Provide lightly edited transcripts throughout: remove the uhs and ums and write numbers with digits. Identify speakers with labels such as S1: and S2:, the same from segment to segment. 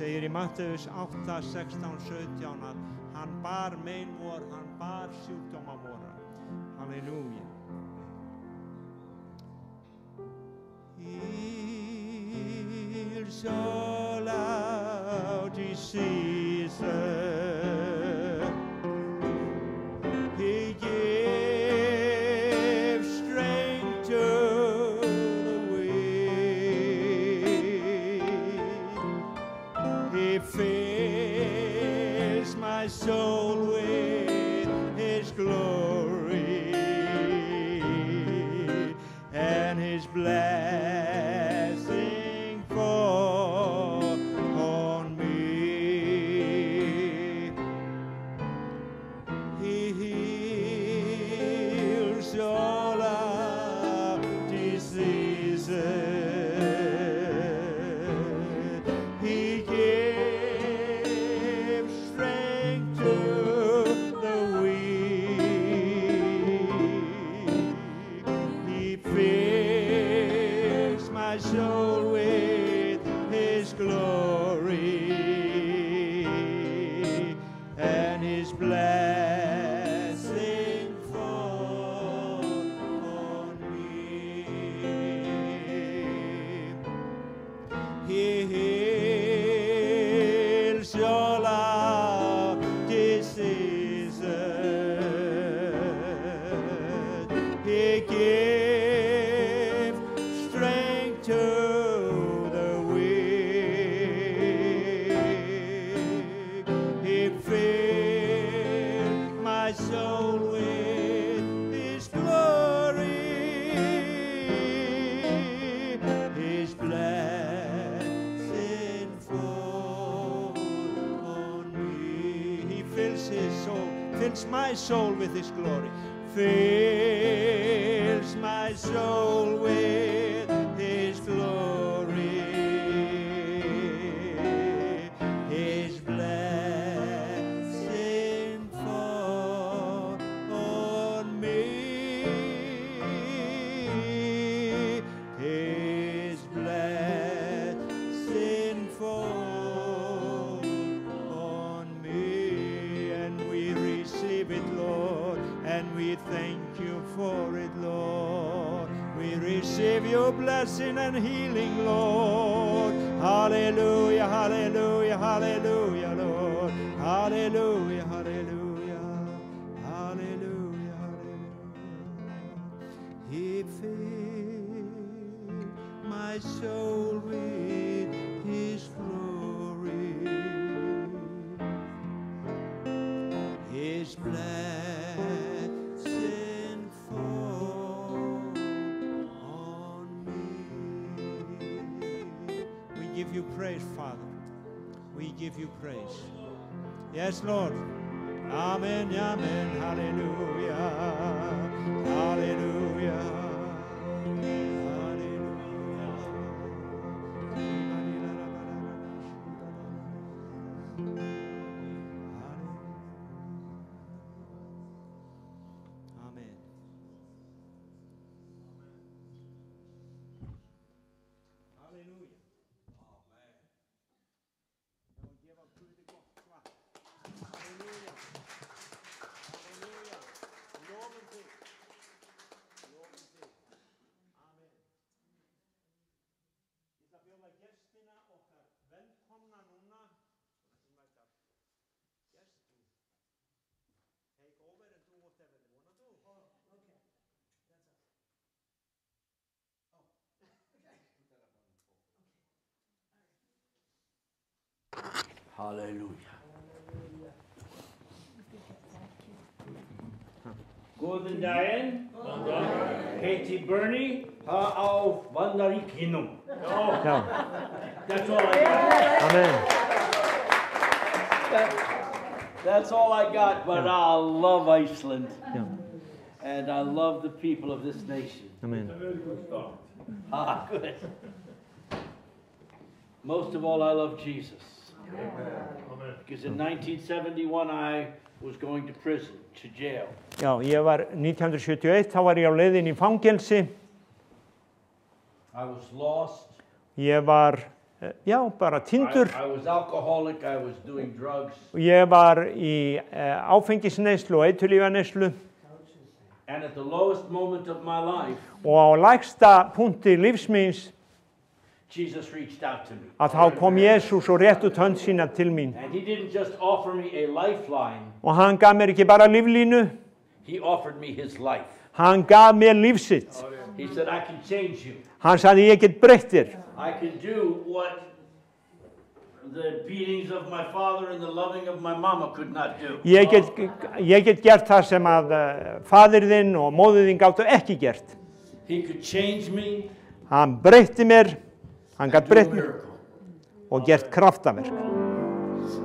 S1: segir í Mattheus 8, 16, 17 að hann bar mein vor, hann bar sjúkdóma vora. Halleluja. Heals all our diseases. He gives strength to the weak. He fills my soul with His glory, and His blessing fall on me. He heals all our diseases. He gives strength to the weak. He fills my soul with His glory, and His blessing fall on me. He heals all our diseases. He gives strength to the weak. He fills my soul with His glory. His blessing fall on me. He fills His soul, fills my soul with His glory. Fills my soul with His glory. His blessing fall on me. His blessing fall on me, and we receive it, Lord, and we thank You for it, Lord. We receive Your blessing and healing, Lord. Hallelujah, hallelujah, hallelujah, Lord. Hallelujah, hallelujah, hallelujah, hallelujah. He fills my soul with His glory. His blessing fall on me. We give You praise, Father. We give You praise. Yes, Lord. Amen, amen. Hallelujah. Hallelujah. Amen. Halleluja. Amen. Og gefa Guði gott klapp. Halleluja. Halleluja. Lofum þig. Lofum þig. Amen. Ég ætla að bjóða gestina okkar velkomna núna. Take over and do whatever they want to do.
S2: Oh, okay. That's us. Oh, okay. Put that up on the pulpit. Okay. All right.
S3: Halleluja.
S4: Góðan daginn. Heiti Bernie. Á Vandaríkinum. That's all I got.
S1: Amen.
S3: That's all I got, but I love Iceland.
S1: Yeah.
S3: And I love the people of this nation.
S1: Amen.
S3: Ah, good. Most of all, I love Jesus. Because in 1971, I was going to prison, to jail.
S1: Já, ég var 1971, þá var ég á leiðinni í fangelsi.
S3: I was lost.
S1: Ég var já, bara tindur.
S3: I was alcoholic, I was doing drugs.
S1: Ég var í áfengisneyslu og eiturlyfjaneyslu.
S3: And at the lowest moment of my life,
S1: Og á lægsta punkti lífs míns,
S3: Jesus reached out to me.
S1: að þá kom Jesús og rétt út hönd sína til mín.
S3: And he didn't just offer me a lifeline,
S1: Og hann gaf mér ekki bara líflínu,
S3: he offered me his life.
S1: hann gaf mér líf sitt.
S3: He said, I can change you.
S1: Hann sagði, ég get breytt þér.
S3: I can do what the beatings of my father and the loving of my mama could not do.
S1: Ég get gert það sem að faðir þinn og móðir þín gáttu ekki gert.
S3: He could change me
S1: Hann breytti mér, hann gat
S3: and do a
S1: breytt mér
S3: miracle.
S1: og gert kraftaverk.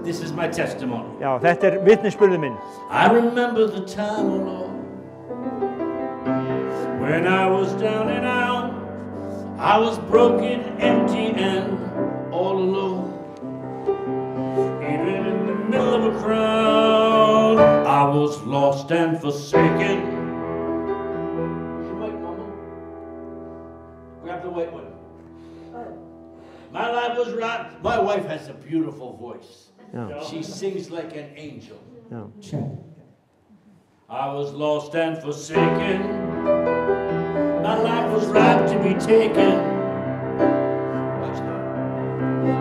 S3: This is my testimony.
S1: Já, þetta vitnisburður minn.
S3: I remember the time, oh Lord, when I was down and out. I was broken, empty, and all alone. Even in the middle of a crowd, I was lost and forsaken. Wait, Mama. Grab the white one. My life was right. My wife has a beautiful voice.
S1: Yeah.
S3: She sings like an angel.
S1: Já.
S3: I was lost and forsaken. My life was ripe to be taken. Watch now.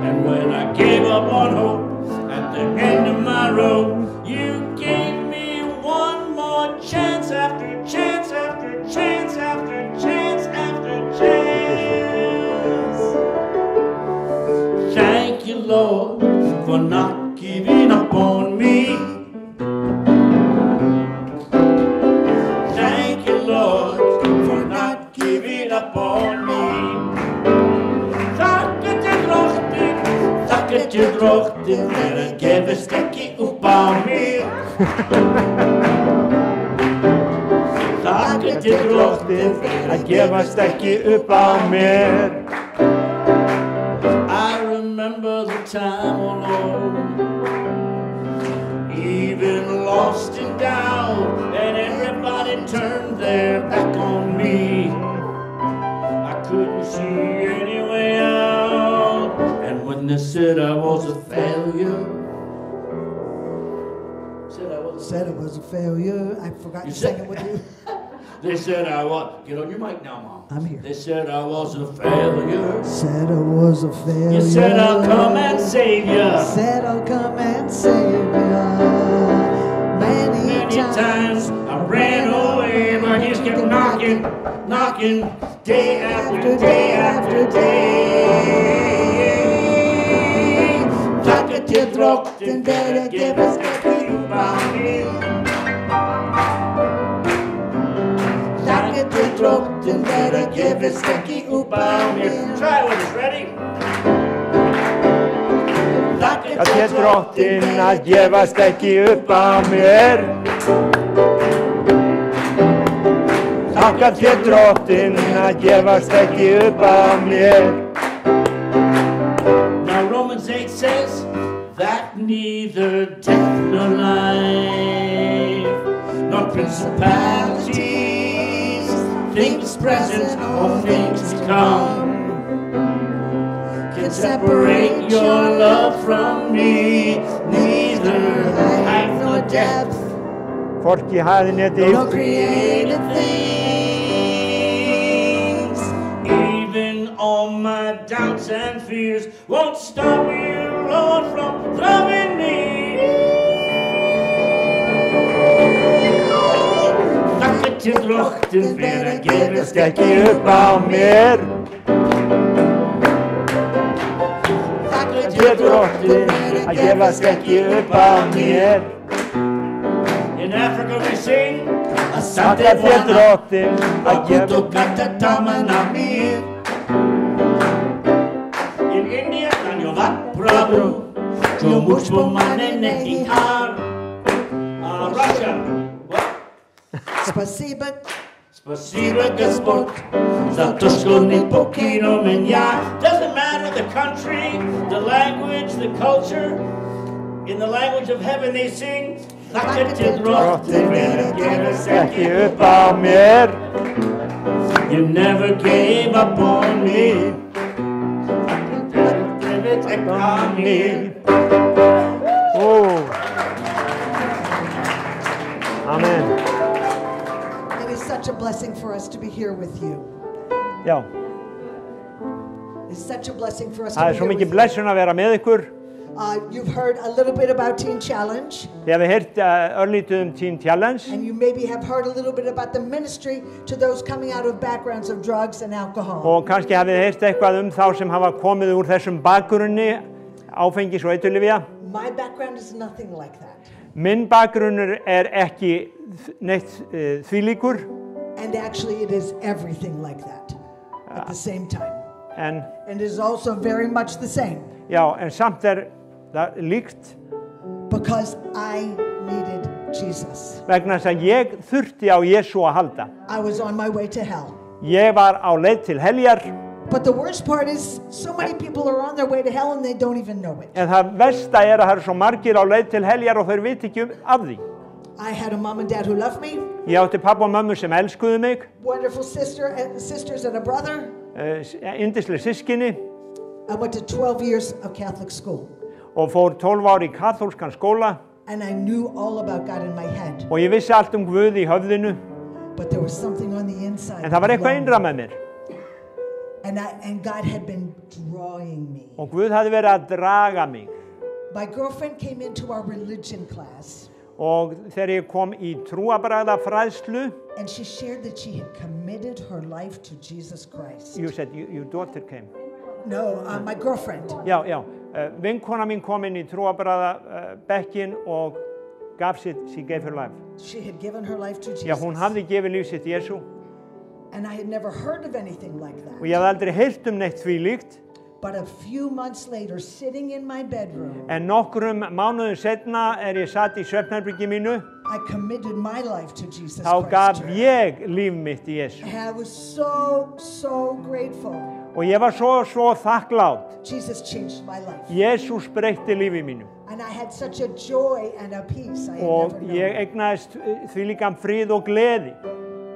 S3: And when I gave up on hope at the end of my road, you gave me one more chance after chance after chance after chance after chance. Thank you, Lord, for not giving up on me. Thank you, Lord, for not giving up on me. Þakka til Drottinn fyrir að gefast ekki upp á mig. Þakka til Drottinn fyrir að gefast ekki upp á mér. I remember the time, oh Lord, even lost and down, and everybody turned their back on me. I couldn't see any way out, and when they said I was a failure,
S2: Said it was a failure. I forgot to sing it with you.
S3: They said I was, get on your mic now, Mom.
S2: I'm here.
S3: They said I was a failure.
S2: Said I was a failure.
S3: You said I'll come and save you.
S2: Said I'll come and save you. Many
S3: times I ran away, but he kept knocking, knocking, day after day after day. Þakka til Drottinn fyrir að gefast ekki upp á mig. Þakka til Drottinn fyrir að gefast ekki upp á mig. Try with us, ready? Þakka
S1: til Drottinn að gefast ekki upp á mér. Þakka til Drottinn að gefast ekki upp á mér.
S3: Now Romans 8 says that neither death nor life, nor principalities, things present or things to come, can separate your love from me. Neither height nor depth,
S1: Hvorki hæð né
S3: nor
S1: dýpt,
S3: created things, even all my doubts and fears won't stop you, Lord, from loving me. Þakka til Drottinn fyrir að gefast
S1: ekki upp á mér.
S3: Þakka
S1: Til Drottinn að gefast ekki upp á mér.
S3: In Africa we sing
S1: Þakka til Drottinn að gefast
S3: Kutokata tamana mir. In India Dhanyavad Prabhu Jomuchpo manene ihar. Russia. What?
S2: Spasiba.
S3: Spasiba Gospod za to, što ni pokino menja. Doesn't matter the country, the language, the culture. In the language of heaven they sing Þakka til Drottinn fyrir að gefast
S1: ekki upp á mér.
S3: You never gave up on me.
S1: welcome me. Oh. Amen.
S2: It is such a blessing for us to be here with you.
S1: Já,
S2: It's such a blessing for us to
S1: það
S2: be
S1: er svo
S2: here
S1: mikið
S2: with
S1: blessun að vera með ykkur.
S2: you. You've heard a little bit about Teen Challenge,
S1: Þið hefði heyrt örlítið Teen Challenge
S2: and you maybe have heard a little bit about the ministry to those coming out of backgrounds of drugs and alcohol.
S1: og kannski hafið þið heyrt eitthvað þá sem hafa komið úr þessum bakgrunni áfengis og eiturlyfja.
S2: My background is nothing like that.
S1: Minn bakgrunnur ekki neitt þvílíkur,
S2: And actually it is everything like that at the same time.
S1: en
S2: And it is also very much the same
S1: já, en samt það líkt
S2: because I needed Jesus.
S1: vegna þess að ég þurfti á Jesú að halda.
S2: I was on my way to hell.
S1: Ég var á leið til heljar,
S2: But the worst part is so many people are on their way to hell and they don't even know it.
S1: en það versta að það eru svo margir á leið til heljar og þeir viti ekki af því.
S2: I had a mom and dad who loved me,
S1: Ég átti pappa og mömmu sem elskuðu mig,
S2: wonderful sisters and a brother.
S1: yndisleg systkini,
S2: I went to 12 years of Catholic school
S1: og fór 12 ár í kaþólskan skóla
S2: and I knew all about God in my head.
S1: og ég vissi allt Guð í höfðinu,
S2: But there was something on the inside.
S1: en það var eitthvað innra með mér
S2: And God had been drawing me.
S1: og Guð hafði verið að draga mig.
S2: My girlfriend came into our religion class
S1: Og þegar ég kom í trúarbragðafræðslu,
S2: and she shared that she had committed her life to Jesus Christ.
S1: you said your daughter came.
S2: No, my girlfriend.
S1: Já, vinkona mín kom inn í trúarbragðabekkin og gaf sitt, she gave her life.
S2: She had given her life to Jesus.
S1: Já, hún hafði gefið líf sitt Jesú
S2: And I had never heard of anything like
S1: og
S2: that.
S1: ég hafði aldrei heyrt neitt því líkt.
S2: But a few months later, sitting in my bedroom,
S1: En nokkrum mánuðum setna ég satt í svefnherbyggi mínu,
S2: I committed my life to Jesus
S1: þá gaf
S2: Christ.
S1: ég líf mitt í Jesú.
S2: And I was so grateful.
S1: Og ég var svo þakklátt.
S2: Jesus changed my life.
S1: Jesús breytti lífi mínu.
S2: And I had such a joy and a peace I had
S1: Og
S2: never
S1: ég
S2: known.
S1: eignaðist þvílíkan frið og gleði.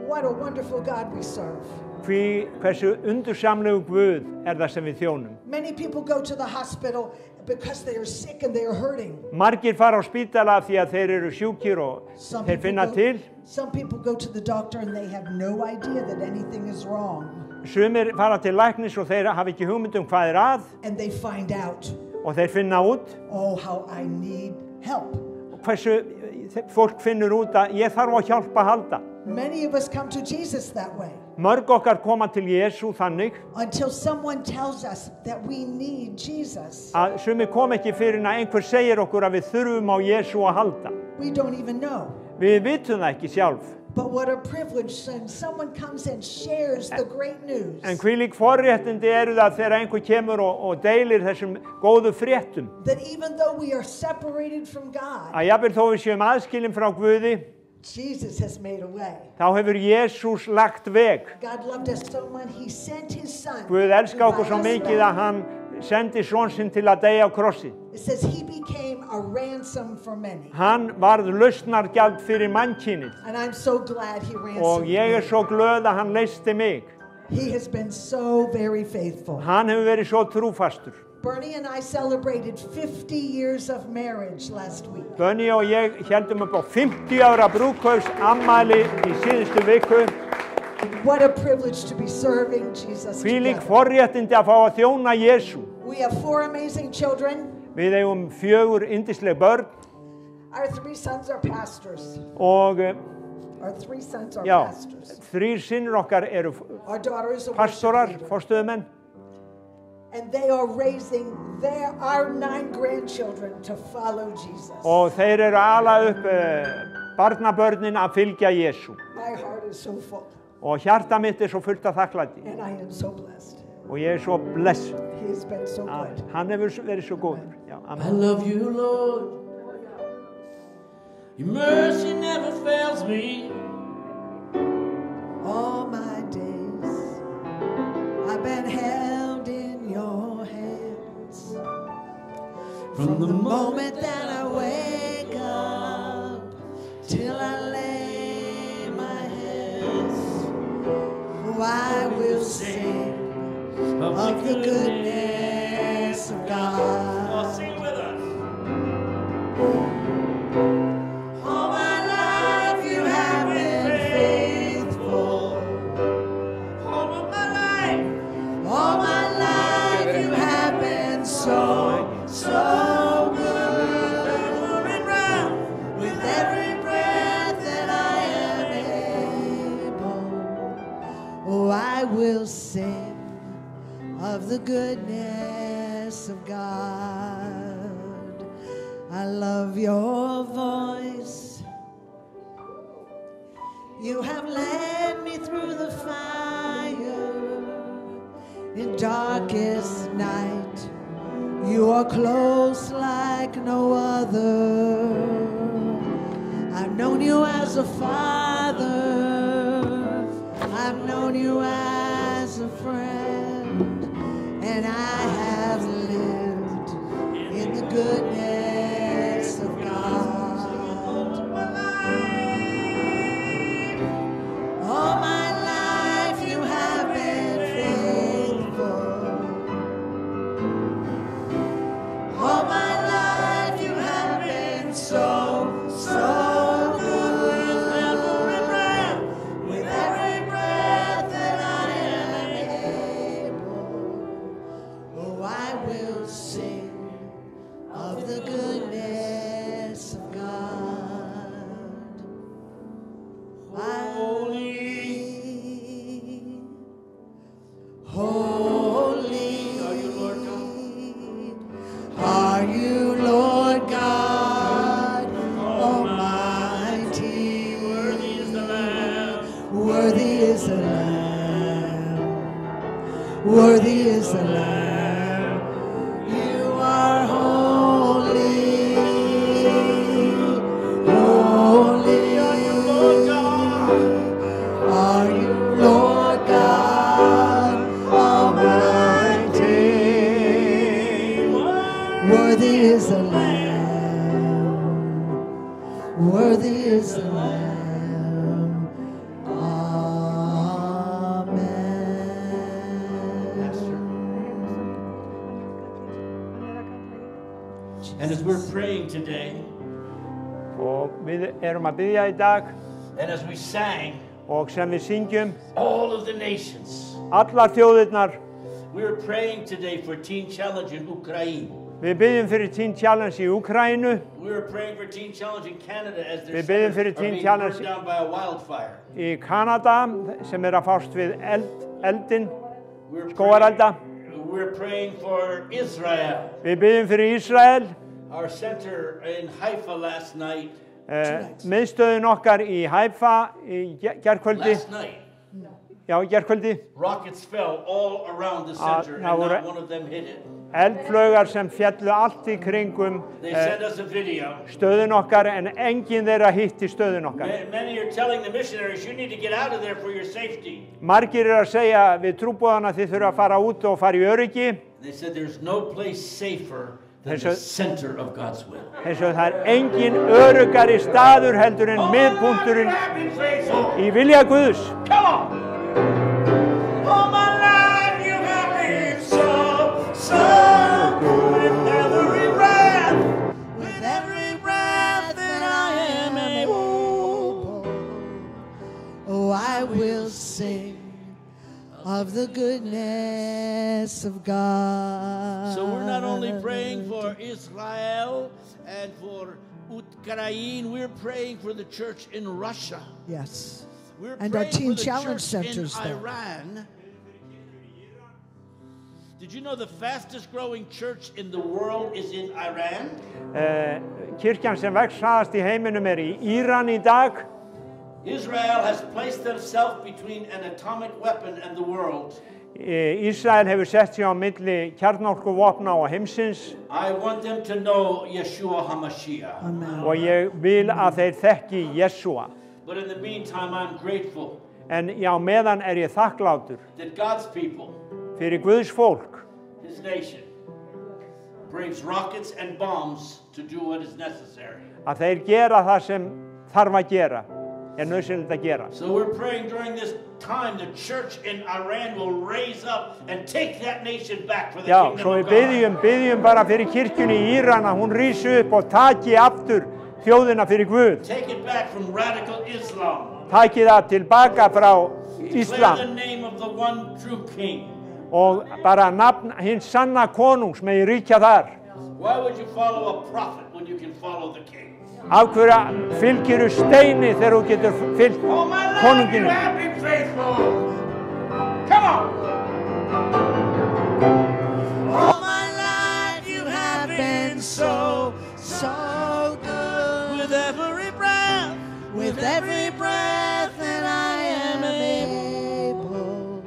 S2: What a wonderful God we serve.
S1: Því hversu undursamlegu Guð það sem við þjónum.
S2: Many people go to the hospital because they are sick and they are hurting.
S1: Margir fara á spítala því að þeir eru sjúkir og þeir finna til.
S2: Some people go to the doctor and they have no idea that anything is wrong.
S1: Sumir fara til læknis og þeir hafa ekki hugmynd hvað að
S2: And they find out,
S1: og þeir finna út.
S2: oh, how I need help.
S1: Hversu fólk finnur út að ég þarf á hjálp að halda.
S2: Many of us come to Jesus that way
S1: Mörg okkar koma til Jesú þannig
S2: until someone tells us that we need Jesus.
S1: að sumir kom ekki fyrir en að einhver segir okkur að við þurfum á Jesú að halda.
S2: We don't even know.
S1: Við vitum það ekki sjálf.
S2: But what a privilege when someone comes and shares the great news.
S1: En hvílík forréttindi eru það þegar einhver kemur og deilir þessum góðu fréttum.
S2: That even though we are separated from God,
S1: Að jafnvel þó við séum aðskilin frá Guði,
S2: Jesus has made a way.
S1: þá hefur Jesús lagt veg.
S2: God loved us so much, he sent his son.
S1: Guð elska okkur
S2: to
S1: svo
S2: buy us
S1: mikið
S2: back.
S1: að hann sendi son sinn til að deyja á krossi.
S2: It says he became a ransom for many.
S1: Hann varð lausnargjald fyrir mannkynið
S2: And I'm so glad he
S1: og
S2: ransomed
S1: ég
S2: me.
S1: svo glöð að hann leysti mig.
S2: He has been so very faithful.
S1: Hann hefur verið svo trúfastur.
S2: Bernie and I celebrated 50 years of marriage last week.
S1: Bönni og ég heldum upp á 50 ára brúðkaups ammæli í síðustu viku.
S2: What a privilege to be serving Jesus
S1: Hvílík
S2: together.
S1: forréttindi að fá að þjóna Jesú.
S2: We have 4 amazing children.
S1: Við eigum 4 yndisleg börn
S2: Our 3 sons are pastors.
S1: og
S2: Our 3 sons are
S1: já,
S2: pastors.
S1: 3 synir okkar eru
S2: Our daughter is a worship
S1: pastorar,
S2: leader.
S1: forstöðumenn
S2: And they are raising our 9 grandchildren to follow Jesus.
S1: og þeir eru að ala upp barnabörnin að fylgja Jesú.
S2: My heart is so full.
S1: Og hjarta mitt svo fullt af þakklæti
S2: And I am so blessed.
S1: og ég svo blessuð
S2: He has been so
S1: að
S2: good.
S1: hann hefur verið svo góður. Já,
S3: I
S1: amen.
S3: love you, Lord. Your mercy never fails me.
S2: All my days I've been held in your hands. From the moment that I wake up till I lay my head, oh, I will sing of the goodness goodness of God.
S3: Oh, sing with us.
S2: All my life you have been faithful.
S3: All of my life.
S2: All my life you have been so good.
S3: Moving round.
S2: With every breath that I am able, oh, I will sing of the goodness of God. I love your voice. You have led me through the fire in darkest night. You are close like no other. I've known you as a father. I've known you as a friend. And I have lived in the goodness of God. All my life you have been faithful. All my life you have been so good. With every breath that I am able, oh, I will sing of the goodness of God. Holy are you, Lord God Almighty.
S3: Worthy is the Lamb.
S2: Worthy is the Lamb. Worthy is the Lamb. You are holy. Holy are you, Lord God. Are you, Lord God Almighty. Worthy is the Lamb. Worthy is the Lamb.
S3: And as we're praying today,
S1: Og við erum að biðja í dag
S3: and as we sang,
S1: og sem við syngjum
S3: all of the nations,
S1: allar þjóðirnar,
S3: we're praying today for Teen Challenge in Ukraine.
S1: við biðjum fyrir Teen Challenge í Úkraínu,
S3: We're praying for Teen Challenge in Canada as their
S1: Við biðjum
S3: centers
S1: fyrir
S3: are
S1: Teen
S3: being
S1: Challenge-
S3: burned down by a wildfire.
S1: í Kanada sem að fást við eldin,
S3: We're
S1: skógarelda.
S3: We're praying for Israel.
S1: Við biðjum fyrir Ísrael,
S3: Our center in Haifa last night.
S1: miðstöðin okkar í Haifa í gærkvöldi,
S3: Last night,
S1: já, gærkvöldi,
S3: rockets fell all around the center, and
S1: now we're-
S3: not one of them hit it.
S1: eldflaugar sem fjallu allt í kringum
S3: They sent us a video.
S1: stöðin okkar en engin þeirra hitti stöðin okkar.
S3: Many are telling the missionaries, you need to get out of there for your safety.
S1: Margir að segja við trúboðana þið þurfa að fara út og fara í öryggi,
S3: They said there's no place safer than
S1: There's
S3: the
S1: a-
S3: center of God's will.
S1: eins og það engin öruggari staður heldur en miðpunkturinn í vilja Guðs.
S3: Come on! All my life you have been so good with every breath.
S2: With every breath that I am able, oh, I will sing of the goodness of God.
S3: So we're not only praying for Israel and for Ukraine, we're praying for the church in Russia.
S2: Yes.
S3: We're
S2: And our
S3: praying
S2: Teen
S3: for the
S2: Challenge
S3: church
S2: centers
S3: in
S2: there.
S3: Iran. Did you know the fastest growing church in the world is in Iran?
S1: Kirkjan sem vex hraðast í heiminum í Íran í dag.
S3: Israel has placed themselves between an atomic weapon and the world.
S1: Ísrael hefur sett sig á milli kjarnorkuvopna og heimsins
S3: I want them to know Yeshua HaMashiach.
S2: Amen.
S1: og ég vil að þeir þekki Jesúa.
S3: But in the meantime, I'm grateful
S1: En já, meðan ég þakklátur
S3: that God's people,
S1: fyrir Guðs fólk,
S3: His nation, brings rockets and bombs to do what is necessary.
S1: að þeir gera það sem þarf að gera, nauðsynlegt að gera.
S3: So we're praying during this time the church in Iran will raise up and take that nation back for the
S1: Já,
S3: kingdom
S1: svo
S3: of
S1: við
S3: God.
S1: byggjum bara fyrir kirkjunni í Íran að hún rísi upp og taki aftur þjóðina fyrir Guð.
S3: Take it back from radical Islam.
S1: Taki það tilbaka frá
S3: Declare
S1: Íslam
S3: the name of the one true king.
S1: og bara nafn hins sanna konungs megi ríkja þar.
S3: Why would you follow a prophet when you can follow the king?
S1: Af hverju fylgirðu steini þegar þú getur fylgt
S3: All my life you
S1: konunginu?
S3: have been faithful. Come on.
S2: All my life you have been so good. With every breath that I am able,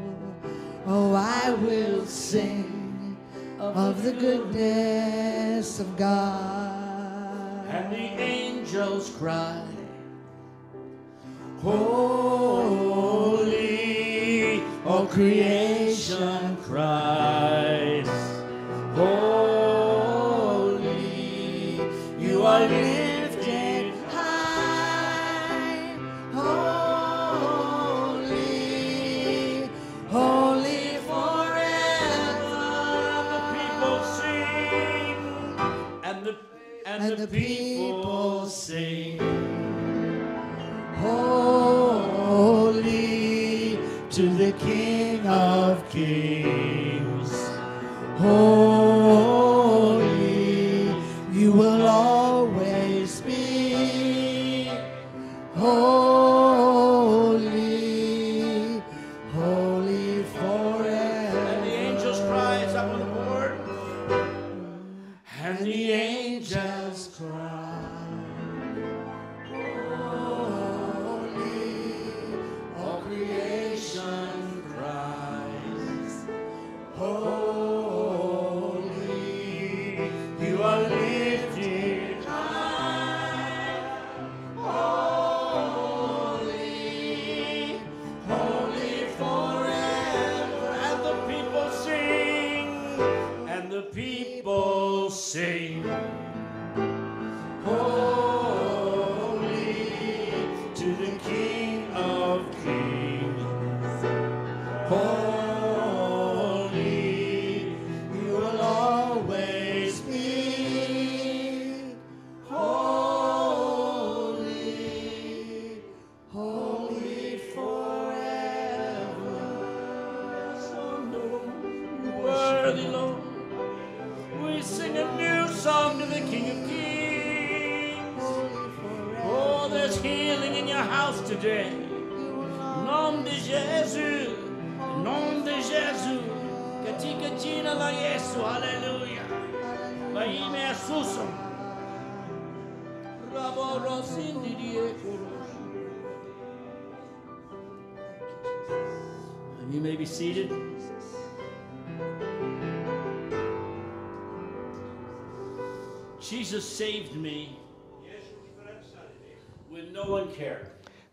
S2: oh, I will sing of the goodness of God.
S3: And the angels cry,
S2: Holy, all creation
S3: cries,
S2: holy, you are lifted high. Holy, holy forever.
S3: people sing, and the people sing.
S2: Holy to the King of Kings. Holy, you will always be. Holy, holy forever.
S3: And the angels cry, it's up on the board. And the angels cry.
S2: All creation cries, holy, you are lifted high. Holy, holy forever.
S3: And the people sing, and the people sing.
S2: Holy to the King of Kings. Holy, you will always be. Holy, holy forever.
S3: Worthy Lord, we sing a new song to the King of Kings. Oh, there's healing in your house today. Nom de Jésus, nom de Jésus. Katika jina la Yesu, hallelujah. Maime Jesusum. Rabo rosindi die kuros. And you may be seated. Jesus saved me when no one cared.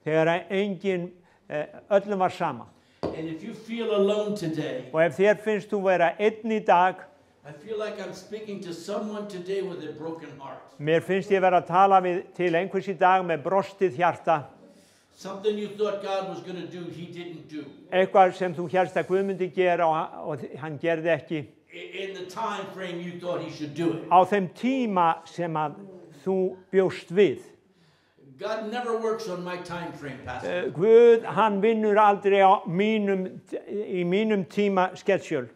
S1: Þegar engin, öllum var sama.
S3: And if you feel alone today,
S1: Og ef þér finnst þú vera einn í dag,
S3: I feel like I'm speaking to someone today with a broken heart.
S1: mér finnst ég vera að tala til einhvers í dag með brostið hjarta,
S3: Something you thought God was going to do, he didn't do.
S1: eitthvað sem þú hélst að Guð myndi gera og hann gerði ekki.
S3: In the time frame you thought he should do it.
S1: Á þeim tíma sem að þú bjóst við.
S3: God never works on my time frame, Pastor.
S1: Guð, hann vinnur aldrei í mínum tíma schedule.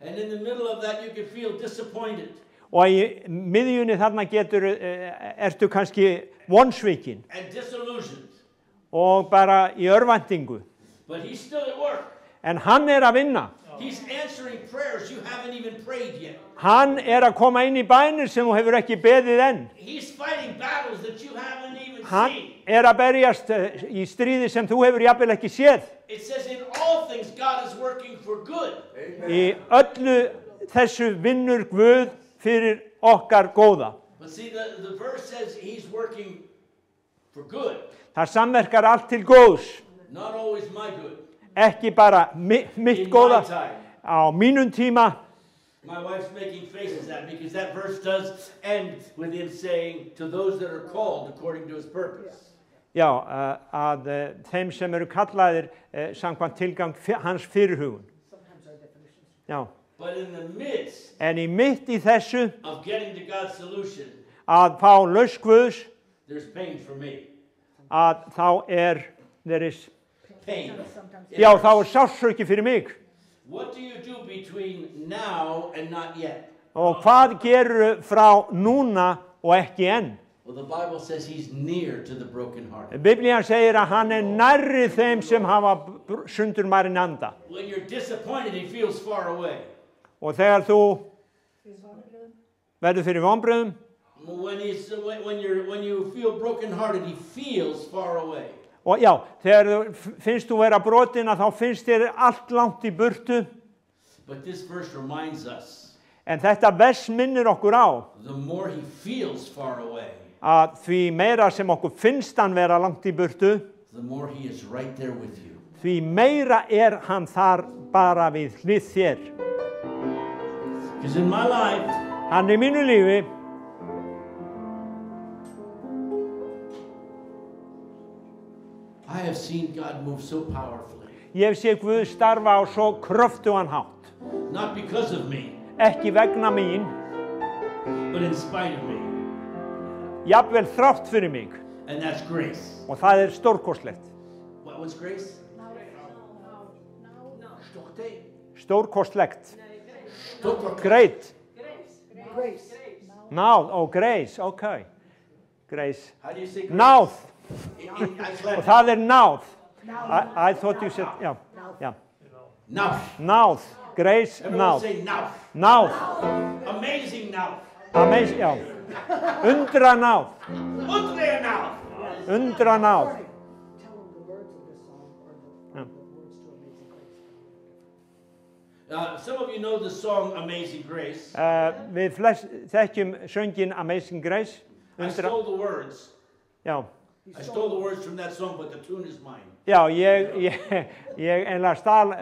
S3: And in the middle of that you can feel disappointed.
S1: Og í miðjunni þarna ertu kannski vonsvikinn
S3: And disillusioned.
S1: og bara í örvæntingu.
S3: But he's still at work.
S1: En hann að vinna.
S3: He's answering prayers you haven't even prayed yet.
S1: Hann að koma inn í bænir sem þú hefur ekki beðið enn.
S3: He's fighting battles that you haven't even
S1: Hann
S3: seen.
S1: að berjast í stríði sem þú hefur jafnvel ekki séð.
S3: It says in all things God is working for good.
S1: Í öllu þessu vinnur Guð fyrir okkar góða.
S3: But see, the verse says he's working for good.
S1: Það samverkar allt til góðs.
S3: Not always my good.
S1: Ekki bara mitt
S3: In
S1: góða
S3: my time.
S1: á mínum tíma.
S3: My wife's making faces at me because that verse does end with him saying, to those that are called according to his purpose.
S1: Já, að þeim sem eru kallaðir samkvæmt tilgang hans fyrirhugun.
S2: Sometimes our definitions.
S1: Já.
S3: But in the midst
S1: En í mitt í þessu
S3: of getting to God's solution,
S1: að fá lausn Guðs,
S3: there's pain for me.
S1: að þá there is,
S3: Pain.
S2: Sometimes.
S1: já, þá sársauki fyrir mig.
S3: What do you do between now and not yet?
S1: Og hvað gerur frá núna og ekki enn?
S3: Well, the Bible says he's near to the brokenhearted.
S1: Biblían segir að hann nærri þeim sem hafa sundurmarinn anda.
S3: When you're disappointed, he feels far away.
S1: Og þegar þú verður fyrir vonbrigðum,
S3: When you feel brokenhearted, he feels far away.
S1: og já, þegar finnst þú vera brotin að þá finnst þér allt langt í burtu.
S3: But this verse reminds us,
S1: En þetta vers minnir okkur á
S3: the more he feels far away,
S1: að því meira sem okkur finnst hann vera langt í burtu,
S3: the more he is right there with you.
S1: því meira hann þar bara við hlið þér.
S3: Because in my life,
S1: Hann í mínu lífi,
S3: I have seen God move so powerfully.
S1: ég hef séð Guð starfa á svo kröftugan hátt.
S3: Not because of me,
S1: Ekki vegna mín,
S3: but in spite of me.
S1: jafnvel þrátt fyrir mig.
S3: And that's grace.
S1: Og það stórkostlegt.
S3: What's grace?
S1: Stórkostlegt.
S3: Stokok.
S1: Great.
S2: Grace.
S1: Náð, grace, okay. Grace.
S3: How do you say grace?
S1: Náð,
S3: In
S1: og
S3: Icelandic.
S1: það náð. I thought you said, já, já.
S3: Now.
S1: Náð, grace,
S3: Everyone
S1: náð.
S3: say now.
S1: Náð,
S3: Amazing now.
S1: amazing, já. Undra náð,
S3: Undre now.
S1: undra náð.
S2: Tell them the words of this song or the words to Amazing Grace.
S3: Some of you know the song Amazing Grace.
S1: Við þekkjum söngin Amazing Grace.
S3: I stole the words.
S1: Já,
S3: I stole the words from that song, but the tune is mine.
S1: já, ég einlega stal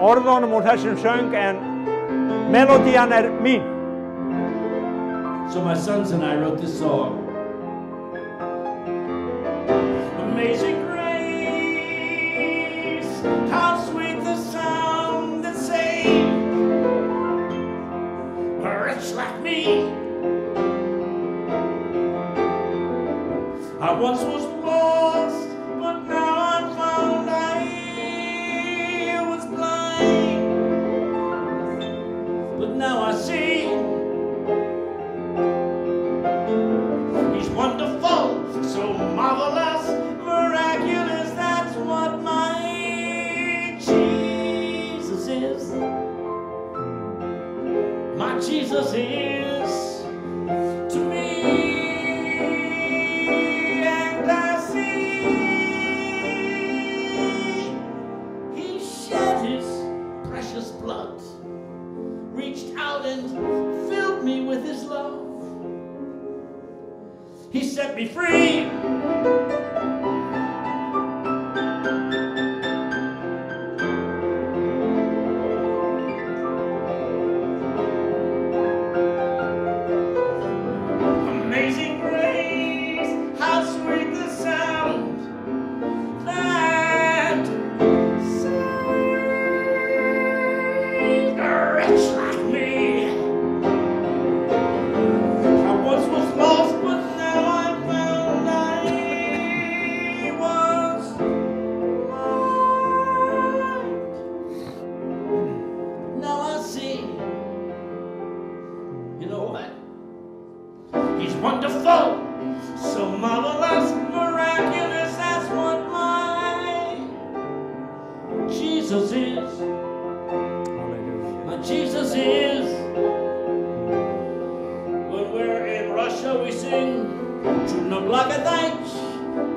S1: orðunum úr þessum söng, en melodían mín.
S3: So my sons and I wrote this song. Amazing grace, how sweet the sound that saved a wretch like me. I once was lost, but now I'm found. I was blind, but now I see. He's wonderful, so marvelous, miraculous. That's what my Jesus is. My Jesus is to me. And I see he shed his precious blood, reached out and filled me with his love. He set me free. Amazing grace, how sweet the sound that saved a wretch like me. I once was lost, but now I'm found. I was blind. Now I see. You know what? He's wonderful, so marvelous, miraculous. That's what my Jesus is. My Jesus is. When we're in Russia, we sing Chudno Blagodaich,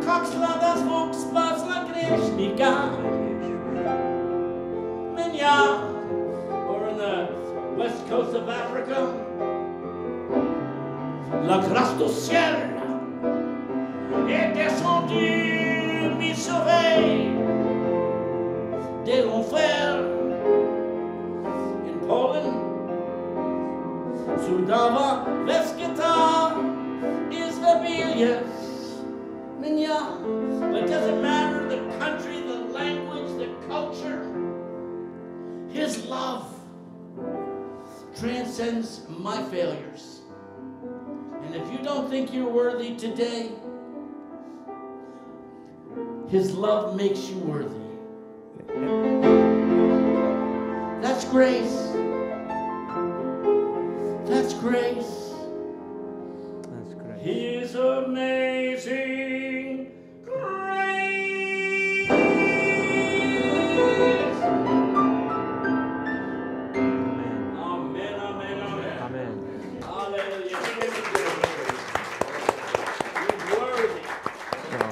S3: Kokslada Svoksbasla Greshnika, Minya. Or in the west coast of Africa, la grâce du ciel est descendue, m'y sauver de l'enfer. In Poland, Sudawa, Vesketa, Isvabilius, Minya, love transcends my failures. And if you don't think you're worthy today, His love makes you worthy. That's grace. That's grace.
S1: That's great.
S3: His amazing grace. Amen, amen, amen.
S1: Amen.
S3: Hallelujah. He's worthy.
S1: Já.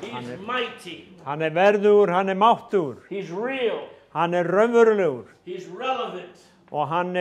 S3: He's mighty.
S1: Hann verður, hann máttur,
S3: He's real.
S1: hann raunverulegur
S3: He's relevant.
S1: og hann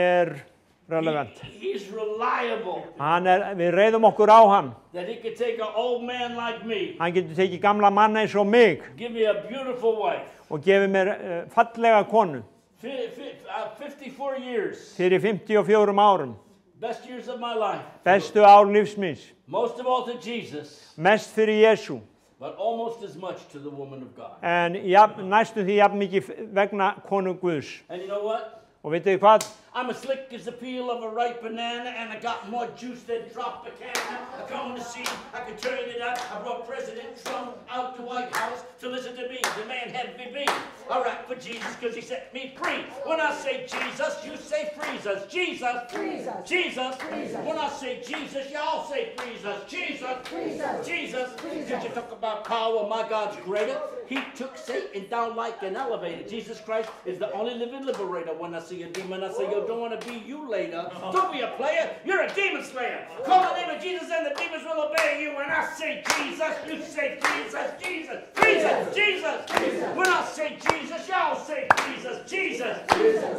S1: relevant.
S3: He's reliable.
S1: Við reiðum okkur á hann.
S3: That He could take an old man like me,
S1: Hann getur tekið gamla mann eins og mig
S3: give me a beautiful wife.
S1: og gefið mér fallega konu
S3: 54 years,
S1: fyrir 54 árum.
S3: best years of my life.
S1: Bestu ár lífs míns.
S3: Most of all to Jesus,
S1: Mest fyrir Jesú.
S3: but almost as much to the woman of God.
S1: En næstum því jafn mikið vegna konu Guðs.
S3: And you know what?
S1: Og vitið þið hvað?
S3: I'm as slick as the peel of a ripe banana, and I got more juice than Tropicana. I come to see, I can turn it up. I brought President Trump out to White House to listen to me. The man had me beat. I rap for Jesus because he set me free. When I say Jesus, you say freeze us. Jesus,
S2: Jesus.
S3: Jesus.
S2: Jesus.
S3: When I say Jesus, y'all say freeze us. Jesus,
S2: Jesus.
S3: Jesus.
S2: Jesus.
S3: Did you talk about power? My God's greater. He took Satan down like an elevator. Jesus Christ is the only living liberator. When I see a demon, I say, yo, don't want to be you later. Don't be a player. You're a demon slayer. Call the name of Jesus and the demons will obey you. When I say Jesus, you say Jesus, Jesus, Jesus, Jesus. When I say Jesus, y'all say Jesus, Jesus,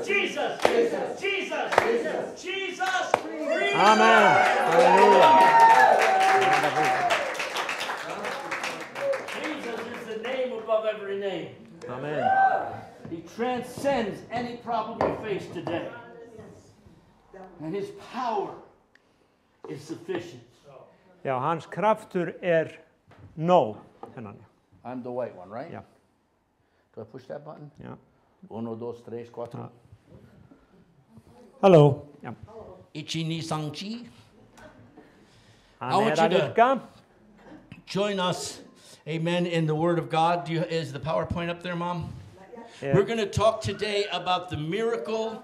S3: Jesus, Jesus, Jesus, Jesus.
S1: Amen. Hallelujah.
S3: Jesus is the name above every name.
S1: Amen.
S3: He transcends any problem you face today. And His power is sufficient.
S1: Já, hans kraftur nóg. Hennan.
S3: I'm the white one, right?
S1: Yeah.
S3: Do I push that button?
S1: Já.
S3: 1, 2, 3, 4.
S1: Halló. Já.
S3: Ichi ni sang chi.
S1: Hann
S3: want
S1: að
S3: you to-
S1: virka.
S3: Join us, amen, in the Word of God. Is the PowerPoint up there, Mom?
S1: Yeah.
S3: We're going to talk today about the miracle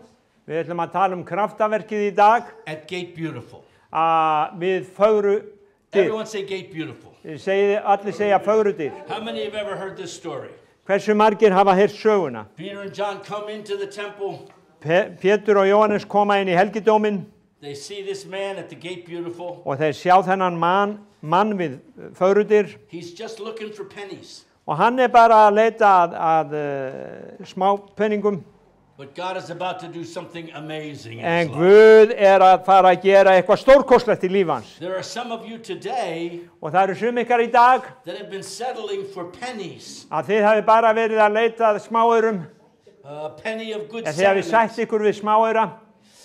S1: Við ætlum að tala kraftaverkið í dag
S3: at Gate Beautiful.
S1: við Fögrudyr.
S3: Everyone say Gate Beautiful.
S1: Allir segja Fögrudyr.
S3: How many have ever heard this story?
S1: Hversu margir hafa heyrt söguna?
S3: Peter and John come into the temple.
S1: Pétur og Jóhannes koma inn í helgidóminn
S3: They see this man at the Gate Beautiful.
S1: og þeir sjá þennan mann við Fögrudyr
S3: He's just looking for pennies.
S1: og hann bara að leita að smá penningum.
S3: But God is about to do something amazing in
S1: En
S3: his life.
S1: Guð að fara að gera eitthvað stórkostlegt í líf hans.
S3: There are some of you today
S1: Og það sum ykkar í dag
S3: that have been settling for pennies.
S1: að þið hafi bara verið að leita að smáaurum.
S3: A penny of good
S1: Þið hafi
S3: sentiments.
S1: sætt ykkur við smáaura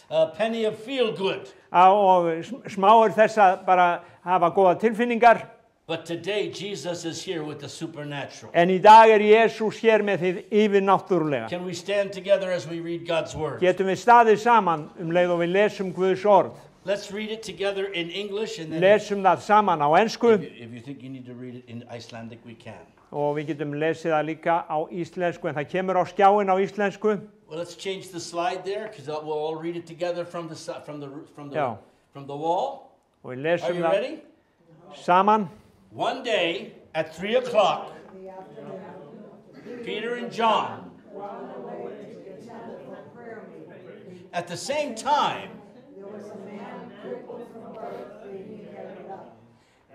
S3: A penny of feel good.
S1: og smáaur þess að bara hafa góða tilfinningar.
S3: But today Jesus is here with the supernatural.
S1: En í dag Jesús hér með þið yfirnáttúrulega.
S3: Can we stand together as we read God's word?
S1: Getum við staðið saman leið og við lesum Guðs orð.
S3: Let's read it together in English, and then
S1: Lesum það saman á ensku
S3: if you think you need to read it in Icelandic, we can.
S1: og við getum lesið það líka á íslensku en það kemur á skjáin á íslensku.
S3: Well, let's change the slide there, because we'll all read it together from the
S1: Yeah.
S3: wall.
S1: Og við
S3: Are
S1: lesum
S3: you
S1: það
S3: ready?
S1: saman.
S3: One day at 3 o'clock, Peter and John, at the same time,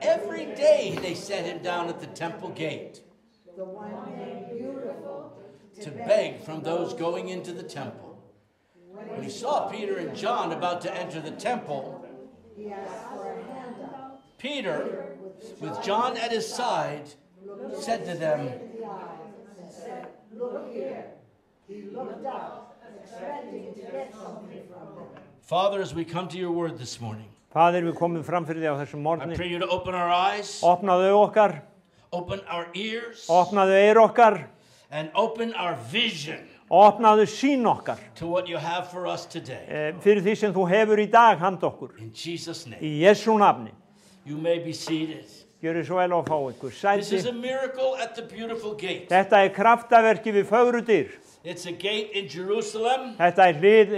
S3: every day they set him down at the temple gate to beg from those going into the temple. When he saw Peter and John about to enter the temple, Peter, with John at his side, said to them,
S2: "Look here." He looked up, expecting to get something from them.
S3: Father, as we come to your word this morning,
S1: Faðir, við komum fram fyrir þig á þessum
S3: I
S1: morgni.
S3: pray you to open our eyes,
S1: Opnaðu okkar,
S3: open our ears,
S1: opnaðu eyr okkar
S3: and open our vision
S1: Opnaðu sýn okkar
S3: to what you have for us today.
S1: Fyrir því sem þú hefur í dag handa okkur.
S3: In Jesus' name.
S1: Í Jesú nafni.
S3: You may be seated.
S1: Gjörið svo vel að fá ykkur
S3: This is
S1: sæti.
S3: a miracle at the beautiful gate.
S1: Þetta kraftaverki við fögru dyr.
S3: It's a gate in Jerusalem.
S1: Þetta hlið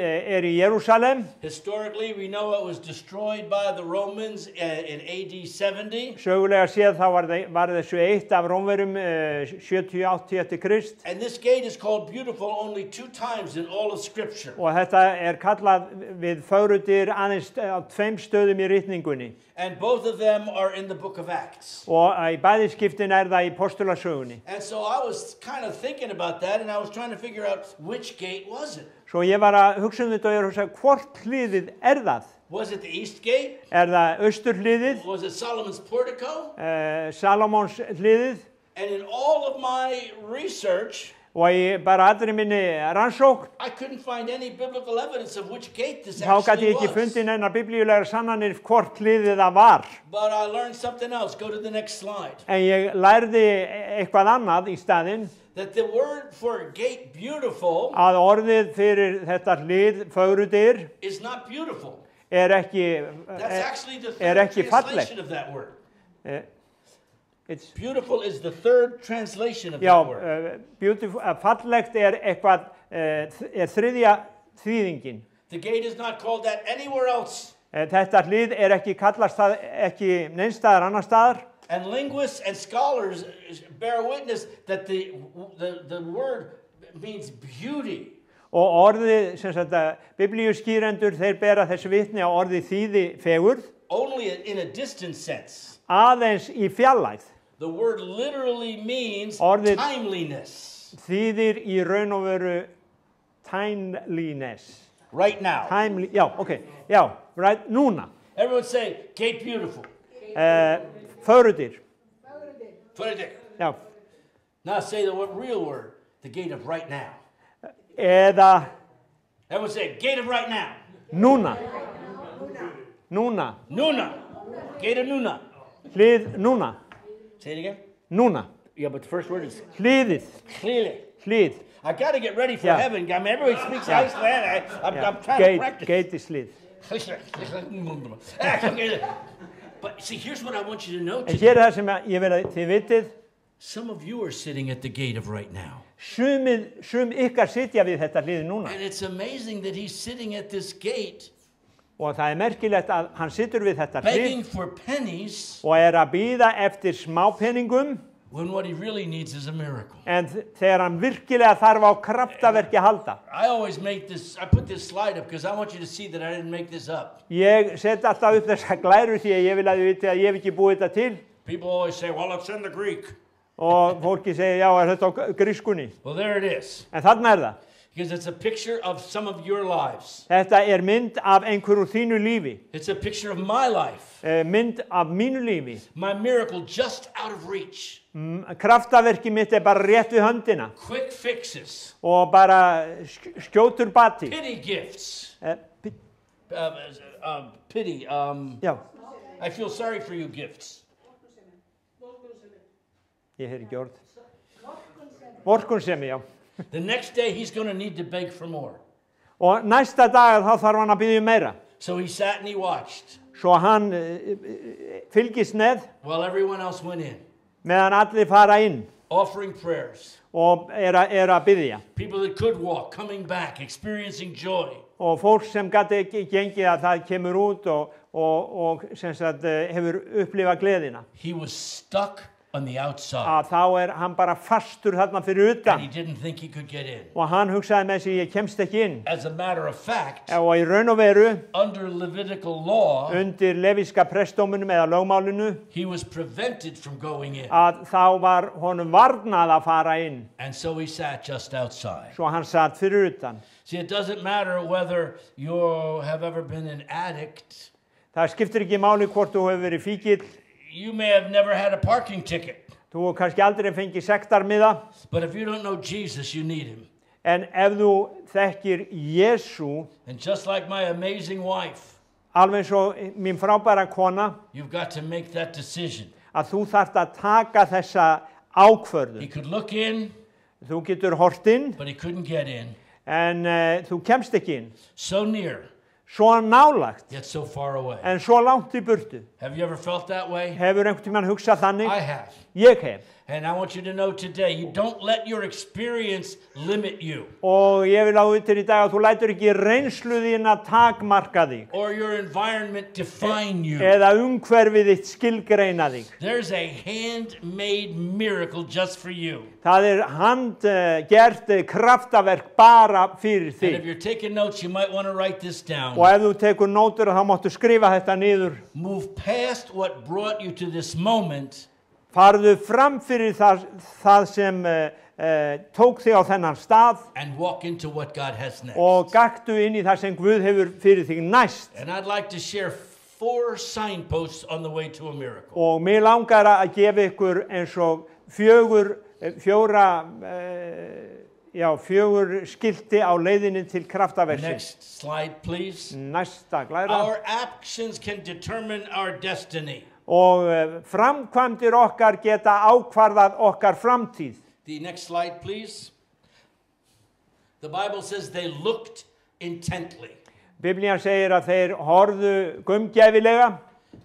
S1: í Jerúsalem.
S3: Historically, we know it was destroyed by the Romans in AD 70.
S1: Sögulega séð þá var þessu eitt af Rómverjum 70-80 eftir Krist.
S3: And this gate is called beautiful only 2 times in all of Scripture.
S1: Og þetta kallað við fögru dyr aðeins á 2 stöðum í ritningunni.
S3: And both of them are in the book of Acts.
S1: Og í bæði skiptin það í postulasögunni.
S3: And so I was kind of thinking about that, and I was trying to figure out which gate was it.
S1: Svo ég var að hugsa þetta og ég hugsa hvort hliðið það?
S3: Was it the east gate?
S1: Það austurhliðið,
S3: Was it Solomon's portico?
S1: Salomons hliðið?
S3: And in all of my research,
S1: Og í bara allri minni rannsókn,
S3: I couldn't find any biblical evidence of which gate this
S1: þá gat
S3: actually
S1: ég ekki
S3: was.
S1: fundið neinar biblíulegar sannanir hvort hliðið það var.
S3: But I learned something else. Go to the next slide.
S1: En ég lærði eitthvað annað í staðinn,
S3: That the word for gate beautiful
S1: að orðið fyrir þetta hlið fögrudyr
S3: is not beautiful.
S1: ekki,
S3: That's actually the
S1: ekki
S3: third
S1: fallegt.
S3: translation of that word.
S1: It's,
S3: Beautiful is the third translation of
S1: já,
S3: that word.
S1: beautiful, fallegt eitthvað, þriðja þýðingin.
S3: The gate is not called that anywhere else.
S1: Þetta hlið ekki kallast það ekki neinstaðar annar staðar.
S3: And linguists and scholars bear witness that the word means beauty.
S1: Og orðið, sem sagt, biblíuskýrendur, þeir bera þessu vitni á orðið þýði fegurð,
S3: Only in a distant sense.
S1: aðeins í fjarlægð.
S3: The word literally means
S1: Orðið-
S3: timeliness.
S1: Þýðir í raun og veru timeliness.
S3: Right now.
S1: Já, ok, já, right, núna.
S3: Everyone say, gate beautiful.
S1: Fögrudyr,
S3: Put it there.
S1: já.
S3: Now say the real word, the gate of right now.
S1: Eða
S3: Everyone say, gate of right now.
S1: núna. Núna.
S3: Nuna. Gate of Nuna.
S1: Hlið núna.
S3: Say it again.
S1: Núna.
S3: Yeah, but the first word is
S1: Hliðið.
S3: clearly.
S1: Hlið.
S3: I got to get ready for
S1: Yeah.
S3: heaven. I mean, everybody speaks Icelandic. I'm trying to
S1: Gate,
S3: practice.
S1: gate is hlið.
S3: But see, here's what I want you to know
S1: En
S3: today.
S1: hér það sem ég vil að þið vitið.
S3: Some of you are sitting at the gate of right now.
S1: Sum ykkar sitja við þetta hlið núna.
S3: And it's amazing that he's sitting at this gate
S1: Og það merkilegt að hann situr við þetta
S3: begging
S1: hlið
S3: for pennies
S1: og að bíða eftir smápeningum,
S3: when what he really needs is a miracle.
S1: en þegar hann virkilega þarf á kraftaverki að halda.
S3: I always make this, I put this slide up because I want you to see that I didn't make this up.
S1: Ég set alltaf upp þessa glæru því að ég vil að þið viti að ég hef ekki búið þetta til.
S3: People always say, well, it's in the Greek.
S1: Og fólki segir, já, þetta á grískunni.
S3: Well, there it is.
S1: En þarna það.
S3: Because it's a picture of some of your lives.
S1: Þetta mynd af einhverju þínu lífi.
S3: It's a picture of my life.
S1: Mynd af mínu lífi.
S3: My miracle just out of reach.
S1: Kraftaverki mitt bara rétt við höndina.
S3: Quick fixes.
S1: Og bara skjótur bati.
S3: Pity gifts. Pity.
S1: Já,
S3: I feel sorry for you gifts.
S1: ég heyr ekki orð. Vorkunnsemi, já.
S3: The next day he's going to need to beg for more.
S1: Og næsta dag þá þarf hann að biðja meira.
S3: So he sat and he watched
S1: Svo hann fylgist með
S3: while everyone else went in,
S1: meðan allir fara inn
S3: offering prayers.
S1: og að biðja.
S3: People that could walk, coming back, experiencing joy.
S1: Og fólk sem gæti ekki gengið að það kemur út og sem sagt hefur upplifað gleðina.
S3: He was stuck on the outside.
S1: Að þá hann bara fastur þarna fyrir
S3: And
S1: utan.
S3: he didn't think he could get in.
S1: Og hann hugsaði með sig, ég kemst ekki inn.
S3: As a matter of fact,
S1: Og í raun og veru,
S3: under Levitical law,
S1: undir levíska prestdómunum eða lögmálinu,
S3: he was prevented from going in.
S1: að þá var honum varnað að fara inn.
S3: And so he sat just outside.
S1: Svo hann satt fyrir utan.
S3: See, it doesn't matter whether you have ever been an addict.
S1: Það skiptir ekki máli hvort þú hefur verið fíkill.
S3: You may have never had a parking ticket.
S1: Þú hefur kannski aldrei fengið sektarmiða.
S3: But if you don't know Jesus, you need him.
S1: En ef þú þekkir Jesú,
S3: And just like my amazing wife,
S1: alveg svo mín frábæra kona,
S3: you've got to make that decision.
S1: að þú þarft að taka þessa ákvörðu.
S3: He could look in,
S1: Þú getur hort inn,
S3: but he couldn't get in.
S1: en þú kemst ekki inn.
S3: So near,
S1: Svo nálagt,
S3: yet so far away.
S1: en svo langt í burtu.
S3: Have you ever felt that way?
S1: Hefur einhvern tímann hugsað þannig?
S3: I have.
S1: Ég hef.
S3: And I want you to know today, you don't let your experience limit you
S1: Og ég vil á yttir í dag að þú lætur ekki reynslu þína takmarka þig.
S3: or your environment define you.
S1: Eða umhverfið þitt skilgreina þig.
S3: There's a handmade miracle just for you.
S1: Það handgert kraftaverk bara fyrir
S3: And if
S1: þig.
S3: you're taking notes, you might want to write this down.
S1: Og ef þú tekur nótur þá máttu skrifa þetta niður.
S3: Move past what brought you to this moment
S1: Farðu fram fyrir það sem tók þig á þennan stað
S3: and walk into what God has next.
S1: og gaktu inn í það sem Guð hefur fyrir þig næst.
S3: And I'd like to share 4 signposts on the way to a miracle.
S1: Og mér langar að gefa ykkur eins og fjögur skilti á leiðinni til kraftaversins.
S3: Next slide, please.
S1: Næsta glæra.
S3: Our actions can determine our destiny.
S1: Og framkvæmdir okkar geta ákvarðað okkar framtíð.
S3: The next slide, please. The Bible says they looked intently.
S1: Biblían segir að þeir horfðu gaumgæfilega.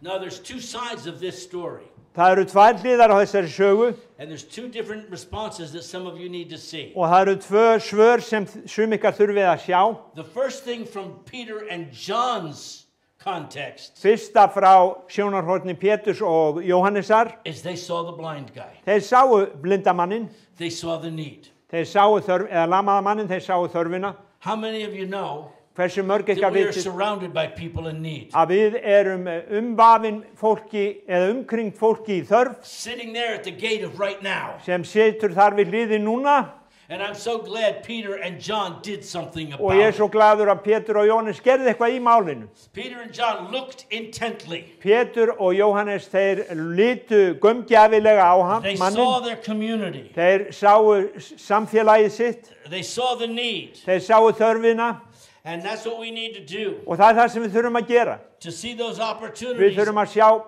S3: Now, there's 2 sides of this story.
S1: Það eru tvær hliðar á þessari sögu
S3: And there's 2 different responses that some of you need to see.
S1: og það eru tvö svör sem sum ykkar þurfið að sjá.
S3: The first thing from Peter and John's context
S1: Fyrsta frá sjónarhorni Péturs og Jóhannesar.
S3: is they saw the blind guy.
S1: Þeir sáu blindamannin,
S3: They saw the need.
S1: þeir sáu lamaðamannin, þeir sáu þörfina.
S3: How many of you know
S1: Hversu mörg
S3: that
S1: ykkar
S3: we are
S1: vitið
S3: surrounded by people in need?
S1: að við erum umvafin fólki eða umkring fólki í þörf
S3: Sitting there at the gate of right now.
S1: sem situr þar við hliðið núna.
S3: And I'm so glad Peter and John did something
S1: Og ég
S3: about
S1: svo
S3: it.
S1: gladur að Pétur og Jóhannes gerði eitthvað í málinu.
S3: Peter and John looked intently.
S1: Pétur og Jóhannes þeir litu gaumgæfilega á
S3: They saw
S1: mannin.
S3: their community.
S1: Þeir sáu samfélagið sitt.
S3: They saw the need.
S1: Þeir sáu þörfina
S3: And that's what we need to do.
S1: og það er það sem við þurfum að gera.
S3: To see those
S1: Við
S3: opportunities
S1: þurfum að sjá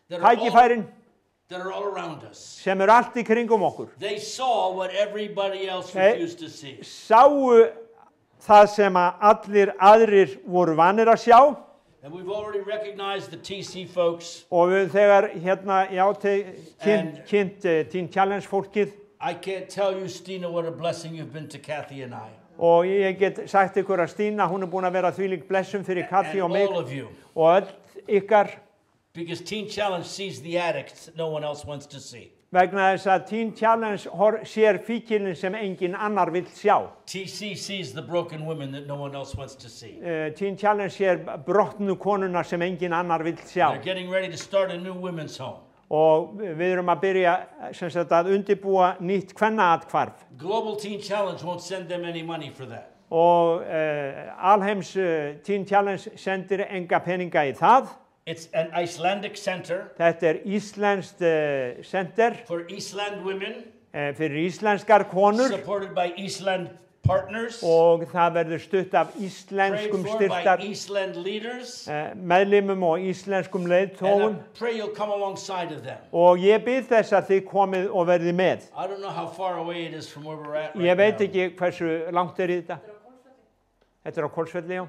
S3: that are
S1: tækifærin
S3: all around us.
S1: sem eru allt í kringum okkur.
S3: They saw what everybody else
S1: Hey.
S3: refused to see.
S1: Sáu það sem að allir aðrir voru vanir að sjá.
S3: And we've already recognized the TC folks.
S1: Og við þegar
S3: And-
S1: kynnt Teen Challenge fólkið
S3: I can't tell you, Stina, what a blessing you've been to Kathy and I.
S1: og ég get sagt ykkur að Stína, hún er búin að vera þvílík blessum fyrir Katfi og
S3: And
S1: mig
S3: all of you.
S1: og öll ykkar
S3: Because Teen Challenge sees the addicts that no one else wants to see.
S1: vegna þess að Teen Challenge sér fíkilin sem engin annar vill sjá.
S3: TC sees the broken women that no one else wants to see.
S1: Teen Challenge sér brotnu konuna sem engin annar vill sjá.
S3: They're getting ready to start a new women's home.
S1: Og við erum að byrja sem sagt að undirbúa nýtt kvennaathvarf.
S3: Global Teen Challenge won't send them any money for that.
S1: Og alheims Teen Challenge sendir enga peninga í það.
S3: It's an Icelandic center
S1: Þetta er íslenskt center
S3: for Iceland women,
S1: fyrir íslenskar konur
S3: supported by Iceland partners,
S1: og það verður stutt af
S3: prayed
S1: íslenskum
S3: for by
S1: styrtar
S3: Iceland leaders,
S1: meðlimum og íslenskum
S3: and
S1: leiðtogum.
S3: I pray you'll come alongside of them.
S1: Og ég bið þess að þið komið og verðið með.
S3: I don't know how far away it is from where we're at
S1: Ég
S3: right
S1: veit
S3: now.
S1: ekki hversu langt er í þetta. Þetta er á Hvolsvelli, já.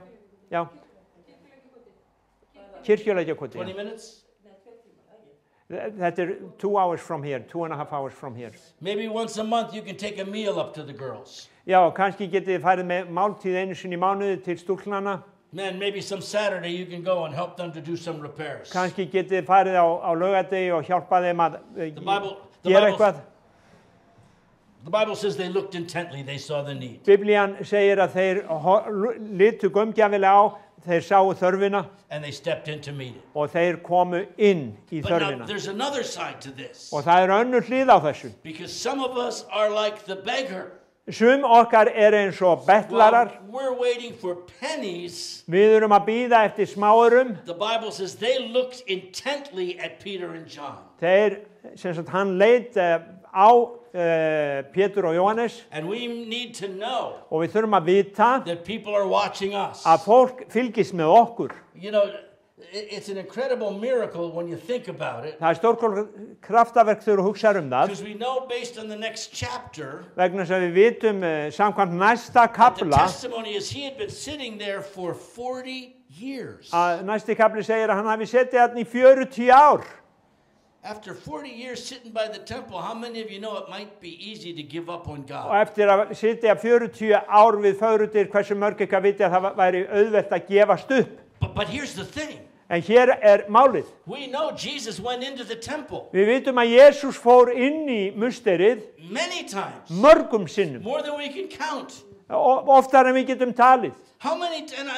S1: Já. Kirkjulækjarkoti.
S3: 20 minutes?
S1: Þetta er 2 hours from here, 2.5 hours from here.
S3: Maybe once a month you can take a meal up to the girls.
S1: Já, kannski getið þið farið með máltíð einu sinni í mánuði til stúlknanna.
S3: Man, maybe some Saturday you can go and help them to do some repairs.
S1: Kannski getið þið farið á laugardegi og hjálpa þeim að
S3: The
S1: gera eitthvað.
S3: Bible says they looked intently, they saw the need.
S1: Biblían segir að þeir litu gaumgæfilega á, þeir sáu þörfina
S3: And they stepped in to meet it.
S1: og þeir komu inn í
S3: But now
S1: þörfina.
S3: there's another side to this.
S1: Og það er önnur hlið á þessu.
S3: Because some of us are like the beggar.
S1: Sum okkar er eins og betlarar.
S3: While we're waiting for pennies,
S1: Við erum að bíða eftir smáurum.
S3: the Bible says they looked intently at Peter and John.
S1: Þeir, sem sagt, hann leit á Pétur og Jóhannes
S3: And we need to know
S1: og við þurfum að vita
S3: that people are watching us.
S1: að fólk fylgist með okkur.
S3: You know, It's an incredible miracle when you think about it.
S1: Það kraftaverk þegar þú hugsaðir það.
S3: Because we know based on the next chapter,
S1: Vegna þess að við vitum samkvæmt næsta
S3: the
S1: kafla
S3: testimony is he had been sitting there for 40 years.
S1: að næsti kafli segir að hann hafi setið þarna í 40 ár.
S3: After 40 years sitting by the temple, how many of you know it might be easy to give up on
S1: Og
S3: God?
S1: eftir að sitja 40 ár við fögrudyr, hversu mörg ekki að viti að það væri auðvelt að gefast upp.
S3: But here's the thing.
S1: En hér málið.
S3: We know Jesus went into the temple
S1: Við vitum að Jesús fór inn í musterið
S3: many times,
S1: mörgum sinnum,
S3: more than we can count.
S1: oftar en við getum talið.
S3: How many, and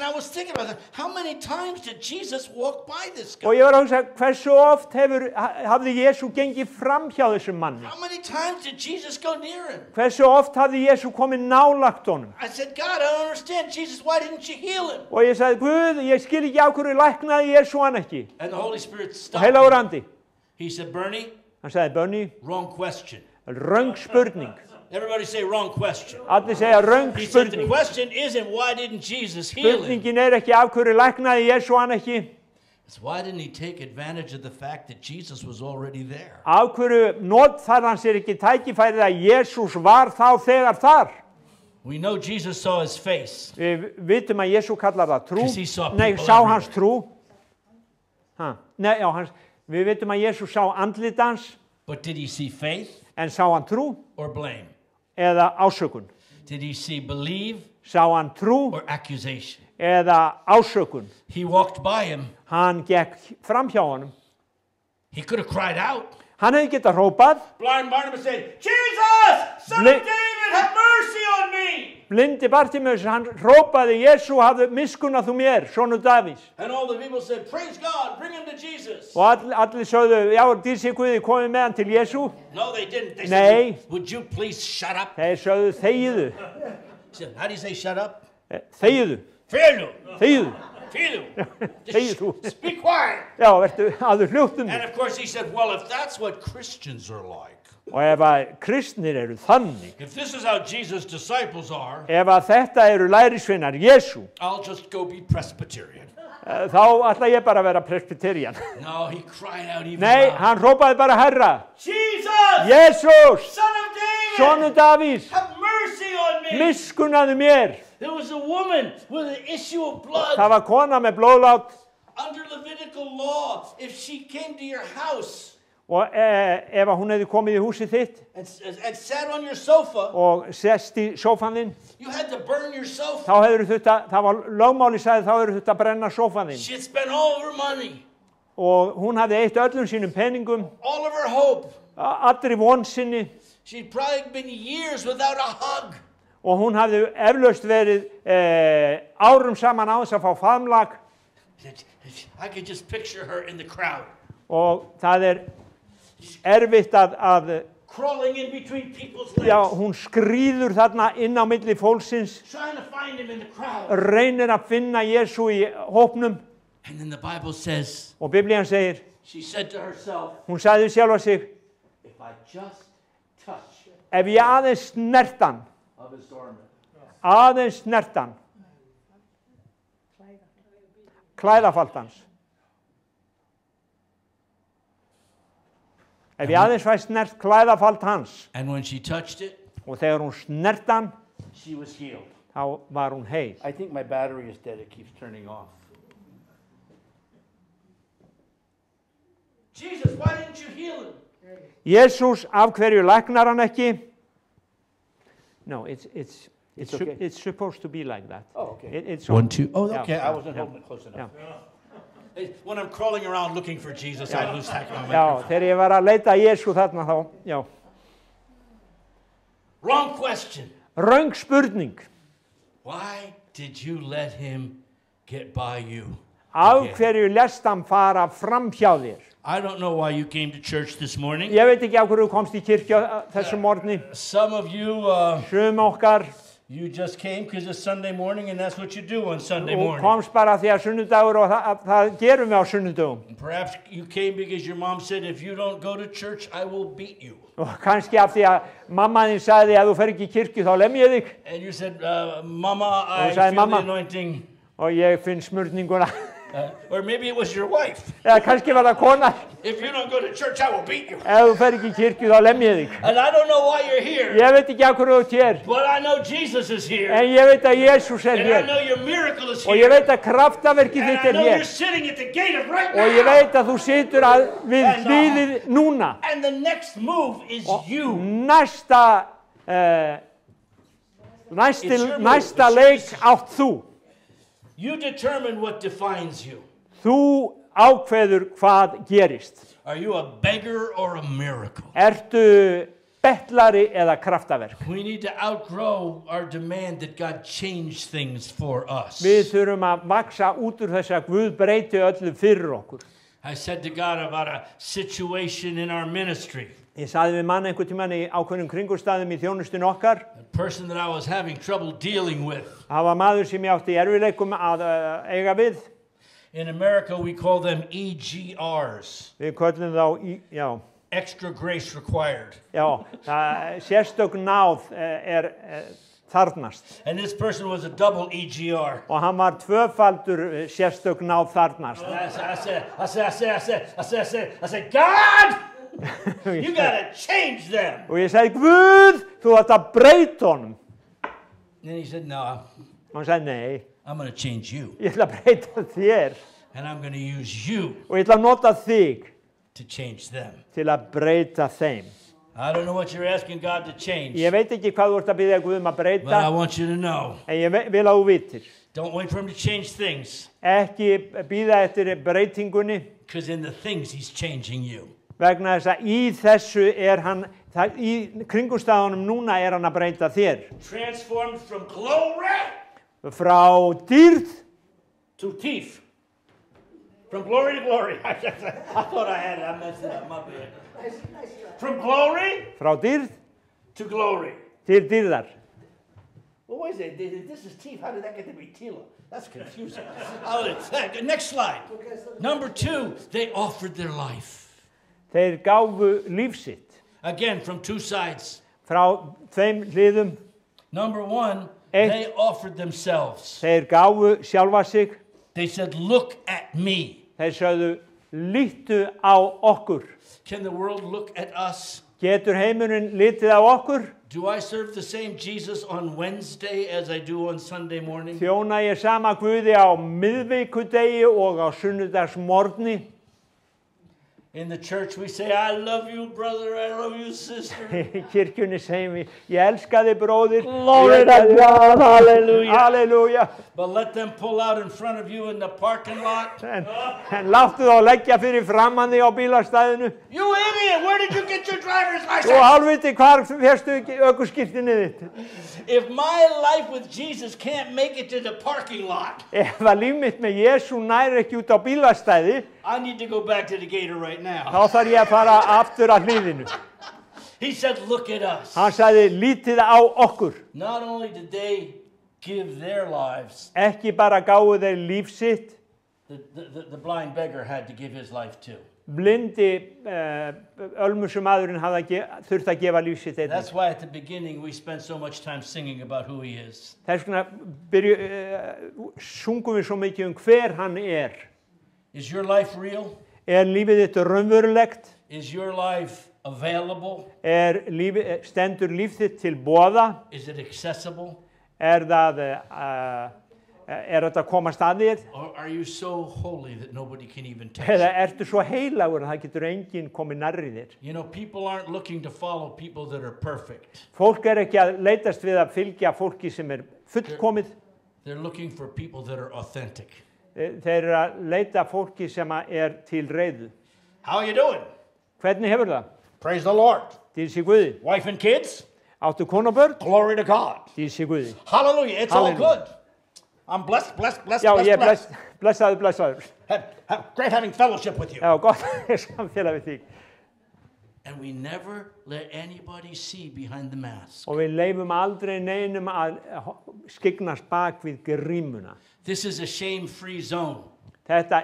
S3: I was thinking about that, how many times did Jesus walk by this
S1: Og
S3: guy?
S1: ég var að hugsa, hversu oft hafði Jesú gengið fram hjá þessum manni?
S3: How many times did Jesus go near him?
S1: Hversu oft hafði Jesú komið nálagt honum?
S3: I said, God, I don't understand. Jesus, why didn't you heal him?
S1: Og ég sagði, Guð, ég skil ekki á hverju læknaði Jesú hann ekki.
S3: And the Holy Spirit
S1: Og
S3: stopped
S1: heilagur
S3: me.
S1: andi.
S3: He said, Bernie,
S1: Hann sagði, Bönni,
S3: wrong question.
S1: röng spurning.
S3: Everybody say wrong question.
S1: Allir segja röng
S3: He said, the
S1: spurning.
S3: question isn't why didn't Jesus heal him?
S1: Spurningin ekki af hverju læknaði Jesú hann ekki.
S3: It's why didn't he take advantage of the fact that Jesus was already there?
S1: Af hverju notfærði hann sér ekki tækifærið að Jesús var þá þegar þar.
S3: We know Jesus saw his face.
S1: Við vitum að Jesú kallar það trú.
S3: Because he saw
S1: Nei,
S3: people
S1: sá
S3: everywhere.
S1: hans trú. Nei, já, við vitum að Jesús sá andlit hans,
S3: But did he see faith
S1: en sá hann trú
S3: or blame?
S1: eða ásökun.
S3: Did he see believe
S1: Sá hann trú
S3: or accusation?
S1: eða ásökun.
S3: He walked by him.
S1: Hann gekk fram hjá honum.
S3: He could have cried out.
S1: Hann hefði getað hrópað.
S3: Blind Barnabas said, Jesus, son of David, have mercy on me.
S1: Blindi Bartimeus, hann hrópaði, Jesú, hafðu miskunnað þú mér, sonur Davís.
S3: And all the people said, praise God, bring him to Jesus.
S1: Og allir sögðu, já, dýrsi Guði, komið með hann til Jesú.
S3: No, they didn't. They
S1: Nei.
S3: said, would you please shut up?
S1: Þeir sögðu, þegiðu,
S3: He said, how do you say shut up?
S1: þegiðu,
S3: Filu.
S1: þegiðu.
S3: Filu.
S1: Þegið þú.
S3: Just be quiet.
S1: Já, vertu aður hljóttum.
S3: And of course he said, well, if that's what Christians are like,
S1: Og ef að kristnir eru þannig,
S3: if this is how Jesus' disciples are,
S1: ef að þetta eru lærisveinar Jesú,
S3: I'll just go be Presbyterian.
S1: þá ætla ég bara að vera presbyterian.
S3: No, he cried out even
S1: Nei,
S3: louder.
S1: hann hrópaði bara Herra,
S3: Jesus,
S1: Jesús,
S3: son of David,
S1: sonur Davís,
S3: have mercy on me.
S1: miskunnaðu mér.
S3: There was a woman with an issue of blood.
S1: Það var kona með blóðlát
S3: Under Levitical law, if she came to your house
S1: og ef að hún hefði komið í húsið þitt
S3: and sat on your sofa,
S1: og sest í sófan þinn,
S3: you had to burn your sofa.
S1: þá hefur það var lögmáli sagði, þá hefur þetta að brenna sófan þinn.
S3: She had spent all of her money,
S1: Og hún hafði eytt öllum sínum peningum,
S3: all of her hope.
S1: allri von sinni,
S3: She'd probably been years without a hug.
S1: og hún hafði eflaust verið árum saman á þess að fá faðmlag,
S3: I could just picture her in the crowd,
S1: og það erfitt að
S3: crawling in between people's legs,
S1: já, hún skríður þarna inn á milli fólksins,
S3: trying to find him in the crowd.
S1: reynir að finna Jesú í hópnum,
S3: And then the Bible says,
S1: og Biblían segir,
S3: she said to herself,
S1: hún sagði sjálfa sig,
S3: if I just touch
S1: ef ég aðeins snert hann,
S3: of his garment,
S1: aðeins snert hann, klæðafalt hans. Ef ég aðeins fæ snert klæðafalt hans,
S3: and when she touched it,
S1: og þegar hún snert hann,
S3: she was healed.
S1: þá var hún heil.
S3: I think my battery is dead. It keeps turning off. Jesus, why didn't you heal him?
S1: Jesús, af hverju læknar hann ekki? No, it's
S3: okay.
S1: it's supposed to be like that.
S3: Oh, okay.
S1: It's
S3: One, two. Oh,
S1: Yeah.
S3: okay. I wasn't
S1: Yeah.
S3: holding it close enough.
S1: Já.
S3: Hey, when I'm crawling around looking for Jesus, I lose track of my
S1: Já,
S3: microphone.
S1: þegar ég var að leita að Jesú þarna þá, já.
S3: Wrong question.
S1: Röng spurning.
S3: Why did you let him get by you?
S1: Af
S3: Yeah.
S1: hverju lest hann fara fram hjá þér?
S3: I don't know why you came to church this morning.
S1: Ég veit ekki á hverju þú komst í kirkju þessum morgni.
S3: Some of you,
S1: Sum okkar,
S3: you just came because it's Sunday morning and that's what you do on Sunday
S1: þú
S3: morning.
S1: komst bara því að sunnudagur og það gerum við á sunnudagum.
S3: Perhaps you came because your mom said, if you don't go to church, I will beat you.
S1: Og kannski af því að mamma þín sagði að þú fer ekki í kirkju þá lem ég þig.
S3: And you said, Mama, I
S1: sagði,
S3: feel
S1: "Mamma."
S3: the anointing.
S1: Og ég finn smurningunna.
S3: Or maybe it was your wife.
S1: Eða kannski var það kona.
S3: If you don't go to church, I will beat you.
S1: Ef þú fer ekki í kirkju þá lem ég þig.
S3: And I don't know why you're here.
S1: Ég veit ekki af hverju þú ert hér.
S3: But I know Jesus is here.
S1: En ég veit að Jesús
S3: And I
S1: hér.
S3: know your miracle is
S1: Og ég
S3: here.
S1: veit að kraftaverkið
S3: And
S1: þitt
S3: I know you're
S1: hér.
S3: sitting at the gate of right
S1: Og ég
S3: now.
S1: veit að þú situr við hliðið núna.
S3: And the next move is you.
S1: Næsta leik átt þú.
S3: You determine what defines you.
S1: Þú ákveður hvað gerist.
S3: Are you a beggar or a miracle?
S1: Ertu bettlari eða kraftaverk?
S3: We need to outgrow our demand that God change things for us.
S1: Við þurfum að vaksa út úr þess að Guð breyti öllu fyrir okkur.
S3: I said to God about a situation in our ministry.
S1: Ég sagði við mann einhvern tímann í ákveðnum kringumstæðum í þjónustun okkar.
S3: A person that I was having trouble dealing with.
S1: Það var maður sem ég átti erfiðleikum að eiga við.
S3: In America, we call them EGRs.
S1: Við köllum þá
S3: Extra grace required.
S1: Sérstök náð þarfnast.
S3: And this person was a double EGR.
S1: Og hann var tvöfaldur sérstök náð þarfnast.
S3: I said, God, you gotta change them.
S1: Og ég sagði, Guð, þú átt að breyta honum.
S3: And he said, no,
S1: Og hann sagði, nei,
S3: I'm gonna change you.
S1: ég ætla að breyta þér.
S3: And I'm gonna use you
S1: Og ég ætla að nota þig
S3: to change them.
S1: til að breyta þeim.
S3: I don't know what you're asking God to change.
S1: Ég veit ekki hvað þú ert að biðja Guð að
S3: But I
S1: breyta,
S3: want you to know.
S1: en ég vil að þú vitir.
S3: Don't wait for him to change things.
S1: Ekki bíða eftir breytingunni,
S3: Because in the things, he's changing you.
S1: vegna þess að í þessu hann, í kringumstæðunum núna hann að breyta þér.
S3: Transformed from glory
S1: Frá dýrð
S3: to teeth. From glory to glory. I thought I had it. I messed it up. My bad. From glory
S1: frá dýrð
S3: to glory.
S1: til dýrðar.
S3: Well, wait a second. This is teeth. How did that get to be Tila? That's confusing. Next slide. Number 2, they offered their life.
S1: Þeir gáfu líf sitt
S3: Again, from 2 sides.
S1: frá tveim hliðum.
S3: Number 1,
S1: Eitt.
S3: they offered themselves.
S1: Þeir gáfu sjálfa sig.
S3: They said, look at me.
S1: Þeir sögðu, líttu á okkur.
S3: Can the world look at us?
S1: Getur heimurinn litið á okkur?
S3: Do I serve the same Jesus on Wednesday as I do on Sunday morning?
S1: Þjóna ég sama Guði á miðvikudegi og á sunnudagsmorgni.
S3: In the church we say, I love you, brother, I love you, sister.
S1: Í kirkjunni segjum við, ég elska þig bróðir.
S3: Glory to God, hallelujah.
S1: Halleluja.
S3: But let them pull out in front of you in the parking lot.
S1: En láttu þá leggja fyrir framan þig á bílastæðinu.
S3: You idiot, where did you get your driver's
S1: Og
S3: license?
S1: hálfviti, hvar férstu ökuskírteinið þitt?
S3: If my life with Jesus can't make it to the parking lot,
S1: Ef að líf mitt með Jesú nær ekki út á bílastæði,
S3: I need to go back to the gator right now.
S1: þá þarf ég að fara aftur að hliðinu.
S3: He said, look at us.
S1: Hann sagði, lítið á okkur.
S3: Not only did they give their lives,
S1: Ekki bara gáfu þeir líf sitt,
S3: the blind beggar had to give his life too.
S1: blindi ölmusumadurinn þurfti að gefa líf sitt einnig.
S3: That's why at the beginning we spend so much time singing about who he is.
S1: Þess vegna sungum við svo mikið hver hann
S3: Is your life real?
S1: lífið þitt raunverulegt?
S3: Is your life available?
S1: Stendur líf þitt til boða?
S3: Is it accessible?
S1: Þetta að komast að þér?
S3: Or are you so holy that nobody can even touch
S1: Eða
S3: you?
S1: ertu svo heilagur að það getur enginn komið nærri þér?
S3: You know, people aren't looking to follow people that are perfect.
S1: Fólk ekki að leitast við að fylgja fólki sem fullkomið.
S3: They're looking for people that are authentic.
S1: Þeir að leita fólki sem til reiðu.
S3: How are you doing?
S1: Hvernig hefur það?
S3: Praise the Lord.
S1: Dýrsi Guði.
S3: Wife and kids?
S1: Áttu konu og börn?
S3: Glory to God.
S1: Dýrsi Guði.
S3: Hallelujah. It's all
S1: Hallelujah.
S3: good. I'm blessed.
S1: Já, ég blessaður.
S3: Great having fellowship with you.
S1: Já, gott samfélag við þig.
S3: And we never let anybody see behind the mask.
S1: Og við leifum aldrei neinum að skyggnast bak við grímuna.
S3: This is a shame-free zone.
S1: Þetta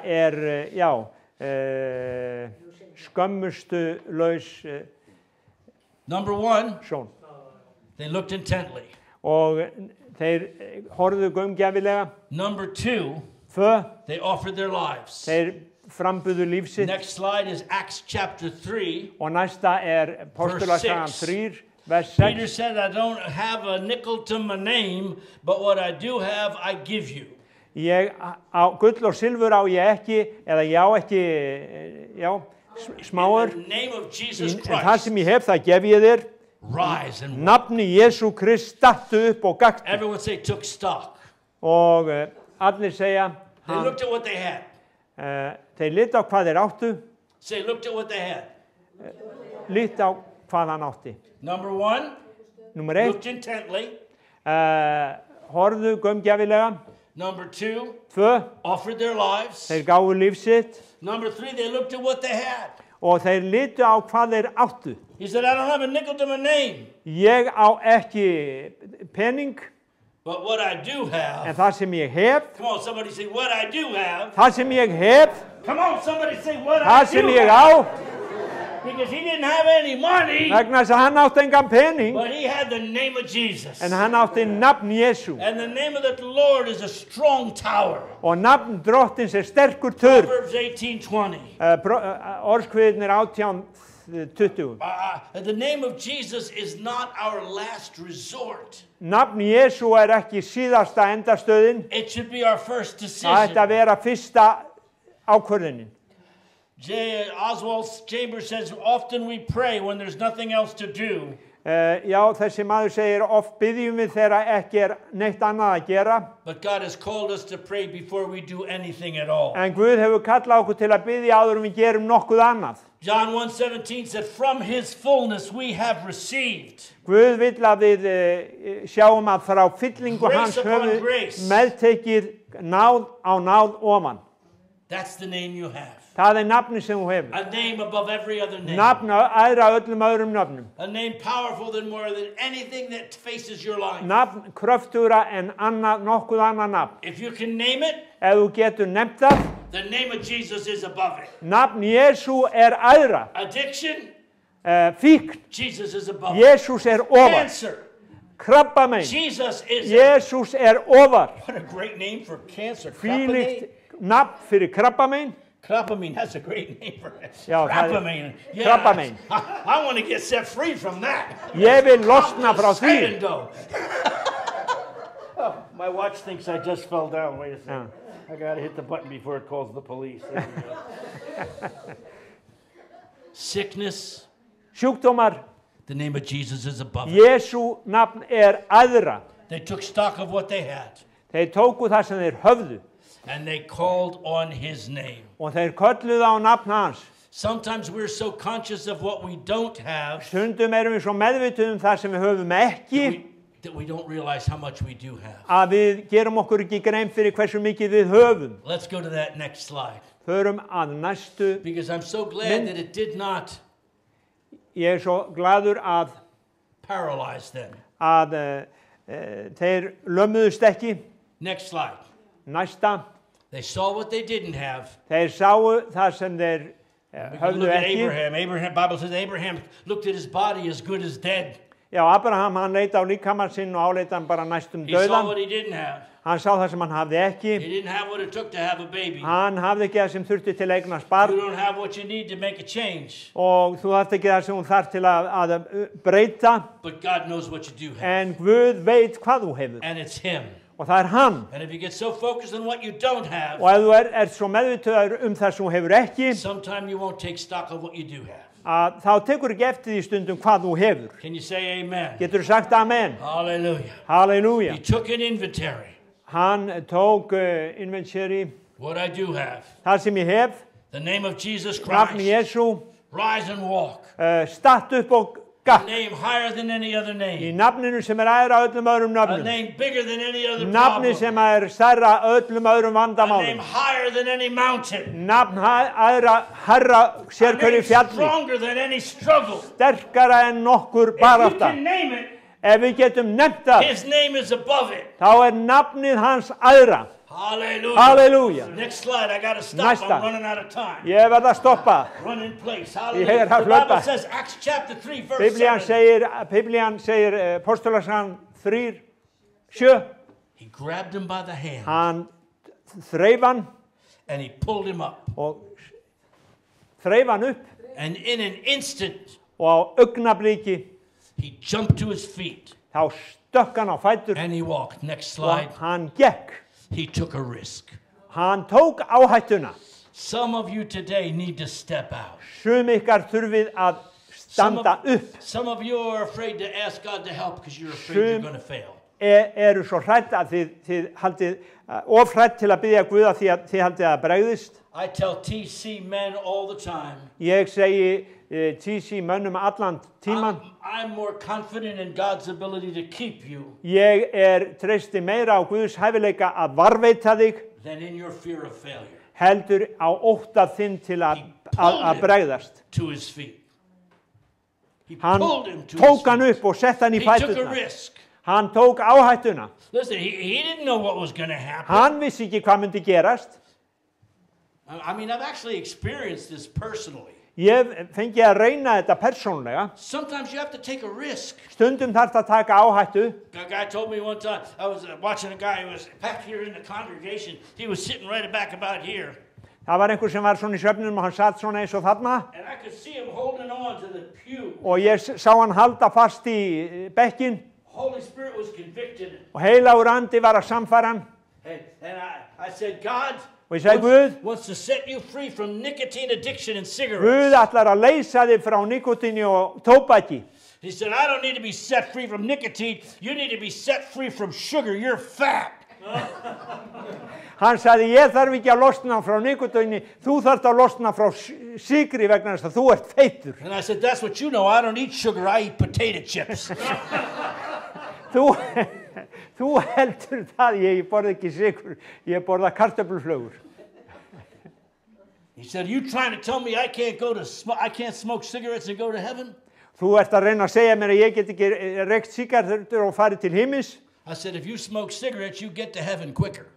S1: skömmustu laus
S3: Number 1,
S1: sjón.
S3: they looked intently.
S1: Og þeir horfðu gaumgæfilega.
S3: Number 2, They offered their lives.
S1: Þeir frambuðu líf sitt.
S3: Next slide is Acts chapter 3.
S1: Og næsta Postulasagan 3, vers 6.
S3: Peter said, I don't have a nickel to my name, but what I do have, I give you.
S1: Gull og silfur á ég ekki, eða ég á ekki, smáur.
S3: In the name of Jesus
S1: En það
S3: Christ,
S1: sem ég hef, það gef ég þér.
S3: rise and walk.
S1: Nafni Jesú Krist stattu upp og gaktu.
S3: Everyone say took stock.
S1: Og allir segja,
S3: They looked at what they had.
S1: þeir líti á hvað þeir áttu,
S3: Say, looked at what they had.
S1: líti á hvað hann átti.
S3: Number one,
S1: Númer 1,
S3: looked intently.
S1: horfðu gaumgæfilega.
S3: Number two,
S1: 2,
S3: offered their lives.
S1: þeir gáfu líf sitt.
S3: Number three, they looked at what they had.
S1: Og þeir lítu á hvað þeir áttu.
S3: He said, I don't have a nickel to my name,
S1: Ég á ekki pening,
S3: but what I do
S1: en
S3: have.
S1: það sem ég hef,
S3: Come on, somebody say, what I do have.
S1: það sem ég hef,
S3: Come on, somebody say, what I
S1: það
S3: do
S1: sem ég
S3: have.
S1: á,
S3: Because he didn't have any money,
S1: vegna þess að hann átti engan pening,
S3: but he had the name of Jesus.
S1: en hann átti nafn Jesú.
S3: And the name of the Lord is a strong tower.
S1: Og nafn drottins sterkur turn.
S3: Proverbs 18:20.
S1: Orðskviðnir 18:20.
S3: The name of Jesus is not our last resort.
S1: Nafn Jesú ekki síðasta endastöðin.
S3: It should be our first
S1: Það
S3: decision.
S1: ætti að vera fyrsta ákvörðunin.
S3: J. Oswald Chambers says, often we pray when there's nothing else to do.
S1: Já, þessi maður segir oft byggjum við þegar ekki neitt annað að gera.
S3: But God has called us to pray before we do anything at all.
S1: En Guð hefur kallað okkur til að biðja áður en við gerum nokkuð annað.
S3: John 1:17 said, from his fullness we have received.
S1: Guð vill að við sjáum að frá fyllingu
S3: Grace
S1: hans
S3: upon
S1: höfum
S3: grace.
S1: meðtekið náð á náð ofan.
S3: That's the name you have.
S1: Það nafni sem þú hefur.
S3: A name above every other name.
S1: Nafn aðra öllum öðrum nöfnum.
S3: A name powerful than more than anything that faces your life.
S1: Nafn kröftugri en nokkuð annað nafn.
S3: If you can name it,
S1: Ef þú getur nefnt það,
S3: the name of Jesus is above it.
S1: nafn Jesú æðra.
S3: Addiction,
S1: Fíkn,
S3: Jesus is above it.
S1: Jesús ofar.
S3: Cancer,
S1: Krabbamein,
S3: Jesus is
S1: Jesús ofar.
S3: What a great name for cancer.
S1: Fílíkt nafn fyrir krabbamein.
S3: Krabbamein, that's a great name for it.
S1: Já, það
S3: Krabbamein. Yeah,
S1: krabbamein.
S3: I want to get set free from that.
S1: Ég vil losna frá því.
S3: Saying, though. Oh, my watch thinks I just fell down. Wait a second. I got to hit the button before it calls the police. There we go. Sickness,
S1: Sjúkdómar,
S3: the name of Jesus is above it.
S1: Jesú nafn æðra.
S3: They took stock of what they had,
S1: Þeir tóku það sem þeir höfðu
S3: and they called on his name.
S1: og þeir kölluðu á nafn hans.
S3: Sometimes we're so conscious of what we don't have
S1: Stundum erum við svo meðvituð það sem við höfum ekki
S3: that we don't realize how much we do have.
S1: að við gerum okkur ekki grein fyrir hversu mikið við höfum.
S3: Let's go to that next slide.
S1: Förum að næstu.
S3: Because I'm so glad that it did not
S1: Ég svo gladur að
S3: paralyze them.
S1: Þeir lömmuðust ekki.
S3: Next slide.
S1: Næsta.
S3: They saw what they didn't have.
S1: Þeir sáu það sem þeir
S3: We can
S1: höfðu
S3: look at
S1: ekki.
S3: Abraham. Bible says Abraham looked at his body as good as dead.
S1: Já, Abraham, hann leit á líkamann sinn og áleita hann bara næstum
S3: He saw
S1: dauðan.
S3: what he didn't have.
S1: Hann sá það sem hann hafði ekki.
S3: He didn't have what it took to have a baby.
S1: Hann hafði ekki það sem þurfti til að eignast
S3: You
S1: barn.
S3: don't have what you need to make a change.
S1: Og þú þarft ekki það sem hún þarf til að breyta.
S3: But God knows what you do have.
S1: En Guð veit hvað þú hefur.
S3: And it's him.
S1: Og það hann.
S3: And if you get so focused on what you don't have,
S1: Og ef þú ert svo meðvitaður það sem þú hefur ekki,
S3: sometime you won't take stock of what you do have.
S1: þá tekur ekki eftir því stundum hvað þú hefur.
S3: Can you say amen?
S1: Getur þú sagt amen?
S3: Hallelujah.
S1: Halleluja.
S3: He took an inventory.
S1: Hann tók inventory.
S3: What I do have.
S1: Það sem ég hef,
S3: The name of Jesus
S1: nafn
S3: Christ.
S1: Jesú,
S3: Rise and walk.
S1: statt upp og
S3: A
S1: gakk.
S3: name higher than any other
S1: Í
S3: name.
S1: nafninu sem æðra öllum öðrum
S3: A
S1: nöfnum.
S3: name bigger than any other
S1: Nafni
S3: problem.
S1: sem stærra öllum öðrum
S3: A name
S1: vandamálum.
S3: higher than any mountain.
S1: Nafn æðra herra
S3: A
S1: sérhverju
S3: name
S1: fjalli.
S3: stronger than any struggle.
S1: Sterkara en nokkur
S3: If you
S1: barátta.
S3: can name it,
S1: Ef við getum nefnt það,
S3: his name is above it.
S1: þá nafnið hans æðra.
S3: Hallelujah.
S1: Halleluja.
S3: Next slide. I got to stop.
S1: Næsta.
S3: I'm running out of time.
S1: Ég verð að stoppa.
S3: Run in place.
S1: er
S3: Hallelujah.
S1: að
S3: The Bible
S1: hlaupa.
S3: says, Acts chapter 3, verse
S1: Biblían
S3: 7.
S1: segir Postulasagan 3:7.
S3: He grabbed him by the hand.
S1: Hann þreif hann
S3: and he pulled him up.
S1: og þreif hann upp
S3: And in an instant,
S1: og á augnabliki
S3: he jumped to his feet
S1: þá stökk hann á fætur
S3: and he walked. Next
S1: og
S3: slide.
S1: hann gekk.
S3: He took a risk.
S1: Hann tók áhættuna.
S3: Some of you today need to step out.
S1: Sum ykkar þurfið að standa upp.
S3: Some of you are afraid to ask God to help because you're afraid you're
S1: Sum
S3: going to fail.
S1: Eru svo hrædd að þið haldið of hrædd til að biðja Guða því að þið haldið að bregðist.
S3: I tell TC men all the time.
S1: Ég segi TC mönnum allan tíman.
S3: I'm more confident in God's ability to keep you
S1: Ég treysti meira á Guðs hæfileika að varveita þig
S3: than in your fear of failure.
S1: heldur á ótta þinn til að bregðast.
S3: To his feet. He
S1: Hann
S3: pulled him to
S1: tók
S3: his
S1: hann
S3: feet.
S1: upp og sett hann í
S3: He took a
S1: fæturna.
S3: risk.
S1: Hann tók áhættuna.
S3: Listen, he didn't know what was going to happen.
S1: Hann vissi ekki hvað myndi gerast.
S3: I mean, I've actually experienced this personally.
S1: Ég fengi að reyna þetta persónlega.
S3: Sometimes you have to take a risk.
S1: Stundum þarf það að taka áhættu.
S3: A guy told me one time, I was watching a guy who was back here in the congregation. He was sitting right back about here.
S1: Það var einhver sem var svona í svefninum og hann satt svona eins og þarna.
S3: And I could see him holding on to the pew.
S1: Og ég sá hann halda fast í bekkin.
S3: Holy Spirit was convicted.
S1: Og heilagur andi var að samfæra hann.
S3: And I said, God
S1: Og ég sagði, Guð,
S3: wants to set you free from nicotine addiction and
S1: Guð
S3: cigarettes.
S1: ætlar að leysa þig frá nikotíni og tóbaki.
S3: He said, I don't need to be set free from nicotine. You need to be set free from sugar. You're fat.
S1: Hann sagði, ég þarf ekki að losna frá nikotíni, þú þarft að losna frá sykri vegna þess að þú ert feitur.
S3: And I said, that's what you know. I don't eat sugar. I eat potato chips.
S1: Þú heldur það, ég borða ekki sykur, ég borða kartöfluflögur.
S3: He said, you trying to tell me I can't smoke cigarettes and go to heaven?
S1: Þú ert að reyna að segja mér að ég get ekki reykt sígarettur og farið til himins.
S3: I said, if you smoke cigarettes, you get to heaven quicker.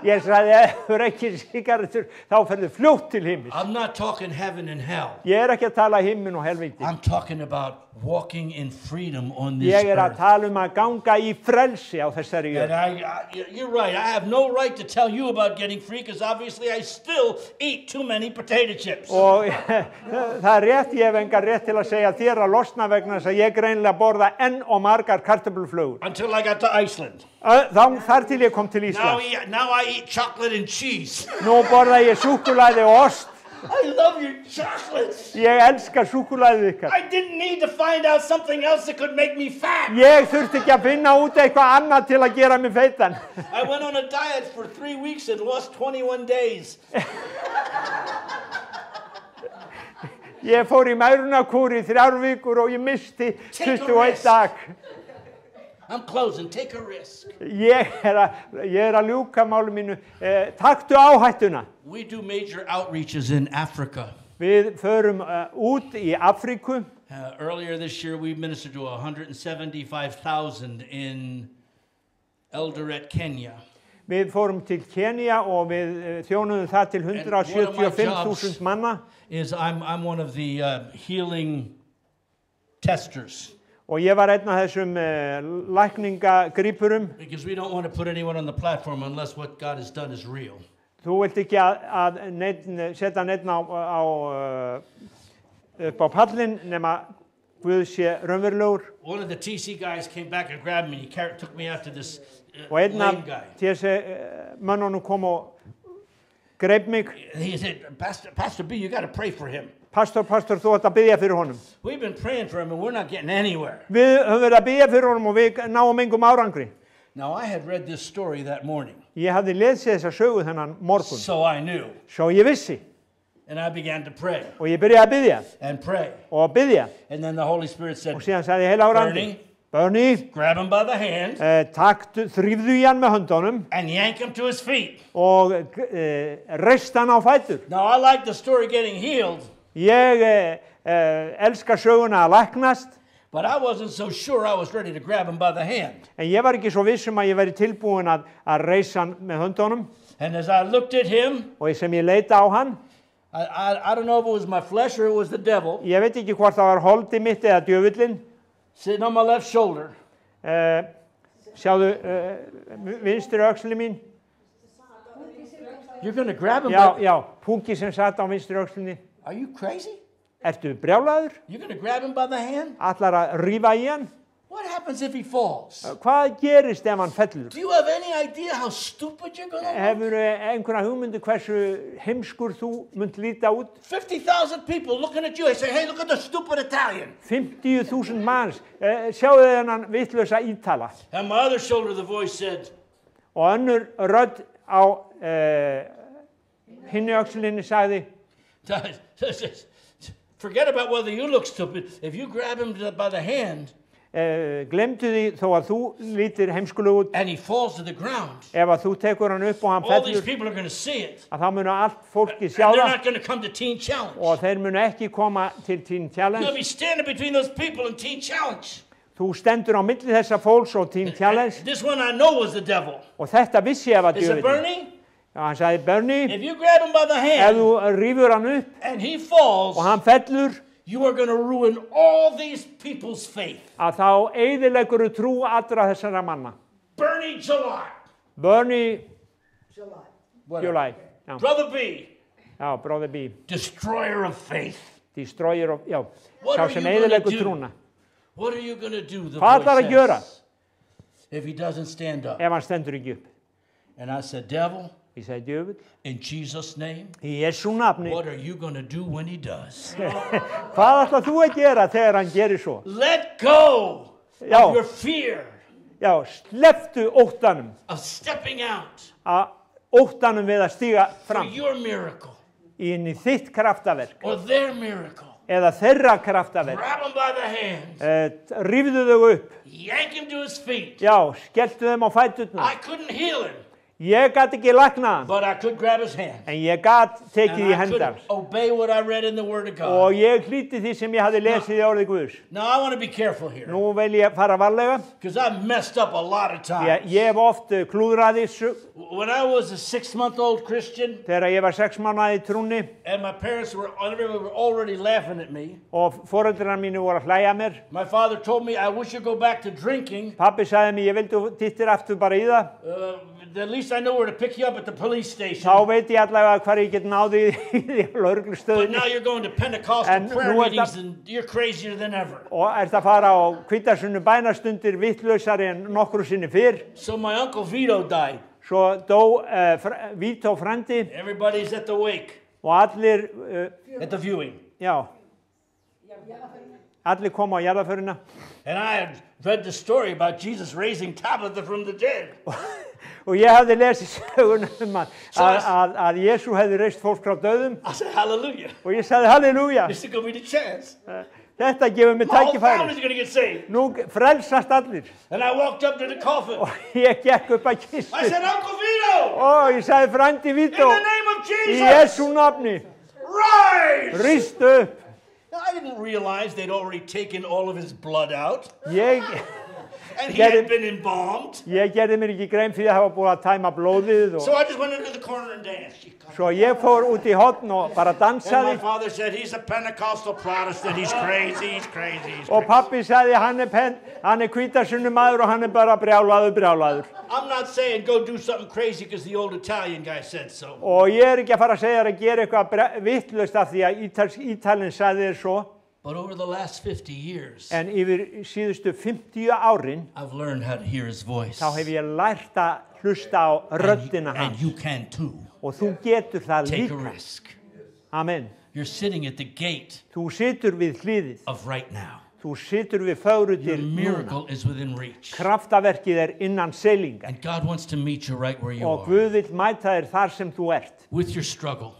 S1: Ég sagði, ef þú reykir sígarettur, þá ferðu fljótt til himins.
S3: I'm not talking heaven and hell.
S1: Ég ekki að tala himmin og helvíti.
S3: I'm talking about walking in freedom on this
S1: Ég að
S3: earth.
S1: tala að ganga í frelsi á þessari
S3: And
S1: jörð.
S3: you're right. I have no right to tell you about getting free because obviously I still eat too many potato chips.
S1: Og það rétt, ég hef engan rétt til að segja þér að losna vegna þess að ég greinlega borða enn og margar kartöfluflögur.
S3: Until I got to Iceland.
S1: Þar til ég kom til
S3: Now,
S1: Íslands.
S3: now I eat chocolate and cheese.
S1: Nú borða ég súkkulaði og ost.
S3: I love your chocolates.
S1: Ég elska súkkulaðið ykkar.
S3: I didn't need to find out something else that could make me fat.
S1: Ég þurfti ekki að finna út eitthvað annað til að gera mig feitan.
S3: I went on a diet for 3 weeks and lost 21 days.
S1: Ég fór í mærunarkúr í 3 vikur og ég misti 21 dag.
S3: I'm closing. Take a risk.
S1: Ég að ljúka málu mínu. Taktu áhættuna.
S3: We do major outreaches in Africa.
S1: Við förum út í Afríku.
S3: Earlier this year, we ministered to 175,000 in Eldoret, Kenya.
S1: Við fórum til Kenya og við þjónuðum það til 175.000 manna.
S3: I'm one of the healing testers.
S1: Og ég var einn af þessum lækningagrípurum.
S3: Because we don't want to put anyone on the platform unless what God has done is real.
S1: Þú vilt ekki að setja neitt upp á pallin nema Guð sé raunverulegur.
S3: One of the TC guys came back and grabbed me. He took me out to this
S1: Og einn af
S3: lame guy.
S1: þessi mönnunum kom og greip mig.
S3: He said, Pastor B, you got to pray for him.
S1: Pastor, þú ætti að biðja fyrir honum.
S3: We've been praying for him and we're not getting anywhere.
S1: Við höfum verið að biðja fyrir honum og við náum engum árangri.
S3: Now, I had read this story that morning.
S1: Ég hafði lesið þessa sögu þennan morgun.
S3: So I knew.
S1: Svo ég vissi.
S3: And I began to pray.
S1: Og ég byrjaði að biðja.
S3: And pray.
S1: Og biðja.
S3: And then the Holy Spirit said,
S1: Og síðan sagði heilagur andi. Bernie,
S3: grab him by the hand.
S1: Þrífðu í hann með höndunum.
S3: And yank him to his feet.
S1: Og reist hann á fætur.
S3: Now, I like the story getting healed.
S1: Ég elska söguna að læknast.
S3: But I wasn't so sure I was ready to grab him by the hand.
S1: En ég var ekki svo viss að ég væri tilbúin að reisa hann með höndunum.
S3: And as I looked at him,
S1: Og sem ég leita á hann,
S3: I don't know if it was my flesh or it was the devil.
S1: Ég veit ekki hvort það var holdið mitt eða djöfullinn.
S3: Sitting on my left shoulder.
S1: Sjáðu vinstri öxli mín.
S3: You're going to grab him?
S1: Já, já, Punki sem satt á vinstri öxlinni.
S3: Are you crazy?
S1: Ertu brjálaður?
S3: You're going to grab him by the hand?
S1: Ætlar að rífa í hann?
S3: What happens if he falls?
S1: Hvað gerist ef hann fellur?
S3: Do you have any idea how stupid you're going to look?
S1: Hefurðu einhverja hugmyndu hversu heimskur þú munt líta út?
S3: 50,000 people looking at you. They say, hey, look at the stupid Italian.
S1: 50.000 manns, sjáu þennan vitlausa Ítala.
S3: And my other shoulder, the voice said,
S1: Og önnur rödd á hinni öxlinni sagði,
S3: forget about whether you look stupid. If you grab him by the hand
S1: glemdu því þó að þú lítir heimskuleg út,
S3: and he falls to the ground,
S1: ef að þú tekur hann upp og hann
S3: all these
S1: fellur,
S3: people are going to see it.
S1: að þá munu allt fólki
S3: And
S1: sjá
S3: they're
S1: það
S3: not going to come to Teen Challenge.
S1: og þeir munu ekki koma til Teen
S3: You'll
S1: Challenge.
S3: be standing between those people and Teen Challenge.
S1: Þú stendur á milli þessa fólks og Teen Challenge
S3: This one I know was the devil.
S1: og þetta vissi ég að
S3: Is it
S1: djöfullinn.
S3: Bernie?
S1: Já, hann sagði, Bernie,
S3: If you grab him by the
S1: ef
S3: hand
S1: þú rífur hann upp
S3: and he falls,
S1: og hann fellur,
S3: you are going to ruin all these people's faith.
S1: að þá eyðileggur trú allra þessara manna.
S3: Bernie July.
S1: Bernie
S2: July.
S1: July. Já,
S3: Brother B,
S1: já, Brother B.
S3: destroyer of faith.
S1: Destroyer of, já,
S3: What
S1: sá
S3: are
S1: sem
S3: you gonna
S1: eyðileggur
S3: do?
S1: trúna.
S3: What are you going to do? The
S1: Hvað
S3: voice
S1: ætlar að gjöra
S3: says, if he doesn't stand up.
S1: ef hann stendur ekki upp?
S3: And I said, devil,
S1: Ég segi, djöfull,
S3: in Jesus' name,
S1: í Jesú nafni,
S3: what are you going to do when he does?
S1: hvað ætlar þú að gera þegar hann gerir svo?
S3: Let go
S1: Já.
S3: of your fear
S1: Já, slepptu óttanum,
S3: of stepping out
S1: óttanum við að stíga
S3: for
S1: fram
S3: your miracle
S1: inn í þitt kraftaverk
S3: or their miracle.
S1: eða þeirra kraftaverk.
S3: Grab him by the hand,
S1: Rífðu þau upp,
S3: yank him to his feet.
S1: já, skelltu þeim á fæturnar.
S3: I couldn't heal him,
S1: Ég gat ekki lagnað hann,
S3: but I could grab his hand.
S1: en ég gat tekið
S3: And
S1: í
S3: I could
S1: hendar
S3: obey what I read in the Word of God.
S1: og ég hlýtti því sem ég hafði lesið í orðið Guðs.
S3: Now, I want to be careful here
S1: Nú vil ég fara varlega,
S3: because I've messed up a lot of times.
S1: ég hef oft klúðraði
S3: When I was a 6-month-old Christian
S1: þegar ég var 6 mánaða í trúnni
S3: and my parents were already laughing at me,
S1: og foreldrar mínu voru að hlæja mér.
S3: my father told me, I wish you'd go back to drinking.
S1: Pabbi sagði mér, ég vildi þú tittir aftur bara í það.
S3: At least I know where to pick you up at the police station.
S1: Þá veit ég allavega hvar ég get náði í því
S3: But
S1: lögreglustöðinni
S3: now you're going to Pentecostal
S1: And
S3: prayer
S1: nú er
S3: meetings
S1: það-
S3: and you're crazier than ever.
S1: og ert að fara á hvítasunnu bænastundir vittlausari en nokkru sinni fyrr.
S3: So my uncle Vito died.
S1: Svo dó Vító frændi
S3: Everybody's at the wake,
S1: og allir,
S3: at the viewing.
S1: já, allir kom á jarðarförina
S3: And I had read the story about Jesus raising Tabitha from the dead.
S1: og ég hafði lesið sögunum að Jesú hefði reist fólk frá döðum
S3: I said, hallelujah.
S1: og ég sagði halleluja,
S3: This is going to be the chance.
S1: þetta gefur mig
S3: My whole
S1: tækifæri.
S3: family's going to get saved.
S1: Nú frelsast allir
S3: And I walked up to the coffin.
S1: og ég gekk upp að
S3: I
S1: kistu
S3: said, Uncle Vito,
S1: og ég sagði frændi
S3: in
S1: Vító,
S3: the name of
S1: í
S3: Jesus,
S1: Jesú nafni,
S3: rise!
S1: rístu upp.
S3: Now, I didn't realize they'd already taken all of his blood out.
S1: Ég
S3: And he
S1: Get
S3: had
S1: it.
S3: been embalmed.
S1: gerði mér ekki grein fyrir að hafa búið að tæma blóðið
S3: So
S1: og
S3: I just went into the corner and danced.
S1: svo ég fór út í horn og bara
S3: And my
S1: dansaði
S3: father said, he's a Pentecostal Protestant. He's crazy, he's crazy, he's
S1: og
S3: crazy.
S1: pappi sagði hann er hvítasunnumaður og hann er bara brjálaður.
S3: I'm not saying go do something crazy because the old Italian guy said so.
S1: Og ég er ekki að fara að segja þér að gera eitthvað vitlaust af því að Ítalinn sagði þér svo,
S3: But over the last 50 years,
S1: en yfir síðustu 50 árin
S3: I've learned how to hear his voice.
S1: þá hef ég lært að hlusta á röddina
S3: And
S1: hans
S3: you can too.
S1: og þú getur það
S3: Take a
S1: líka.
S3: risk.
S1: Amen.
S3: You're sitting at the gate
S1: Þú situr við hliðið,
S3: of right now.
S1: þú situr við
S3: Your
S1: fögrutir núna.
S3: miracle is within reach.
S1: Kraftaverkið er innan seilingar
S3: And God wants to meet you right where you
S1: og
S3: are.
S1: Guð vill mæta þér þar sem þú ert
S3: With your struggle.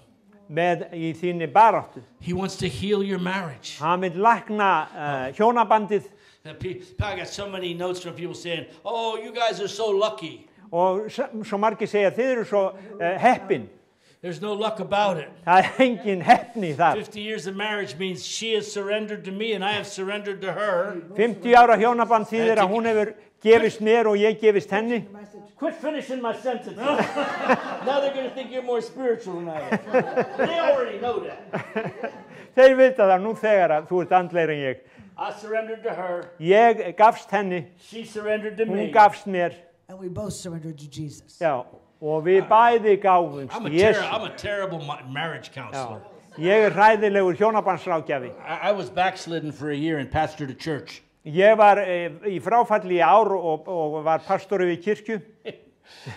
S1: með í þínni baráttu.
S3: He wants to heal your marriage.
S1: Hann vill lækna hjónabandið
S3: I got so many notes from people saying, oh, you guys are so lucky.
S1: og svo margir segja þið eru svo heppin.
S3: There's no luck about it.
S1: Það er engin heppni þar.
S3: 50 years of marriage means she has surrendered to me and I have surrendered to her.
S1: 50 ára hjónaband þýðir að hún hefur gefist mér og ég gefist henni.
S3: Quit finishing my sentence. Now they're going to think you're more spiritual than I am. They already know that.
S1: Þeir vita það nú þegar að þú ert andlegri en ég.
S3: I surrendered to her.
S1: Ég gafst henni,
S3: She surrendered to
S1: hún
S3: me.
S1: gafst mér.
S2: And we both surrendered to Jesus.
S1: Já, Og við bæði gáfumst
S3: I'm
S1: Jesú.
S3: a terrible marriage counselor.
S1: Ég hræðilegur hjónabandsráðgjafi.
S3: I was backslidden for a year and pastored a church.
S1: Ég var í fráfalli í ár og var pastor við kirkju.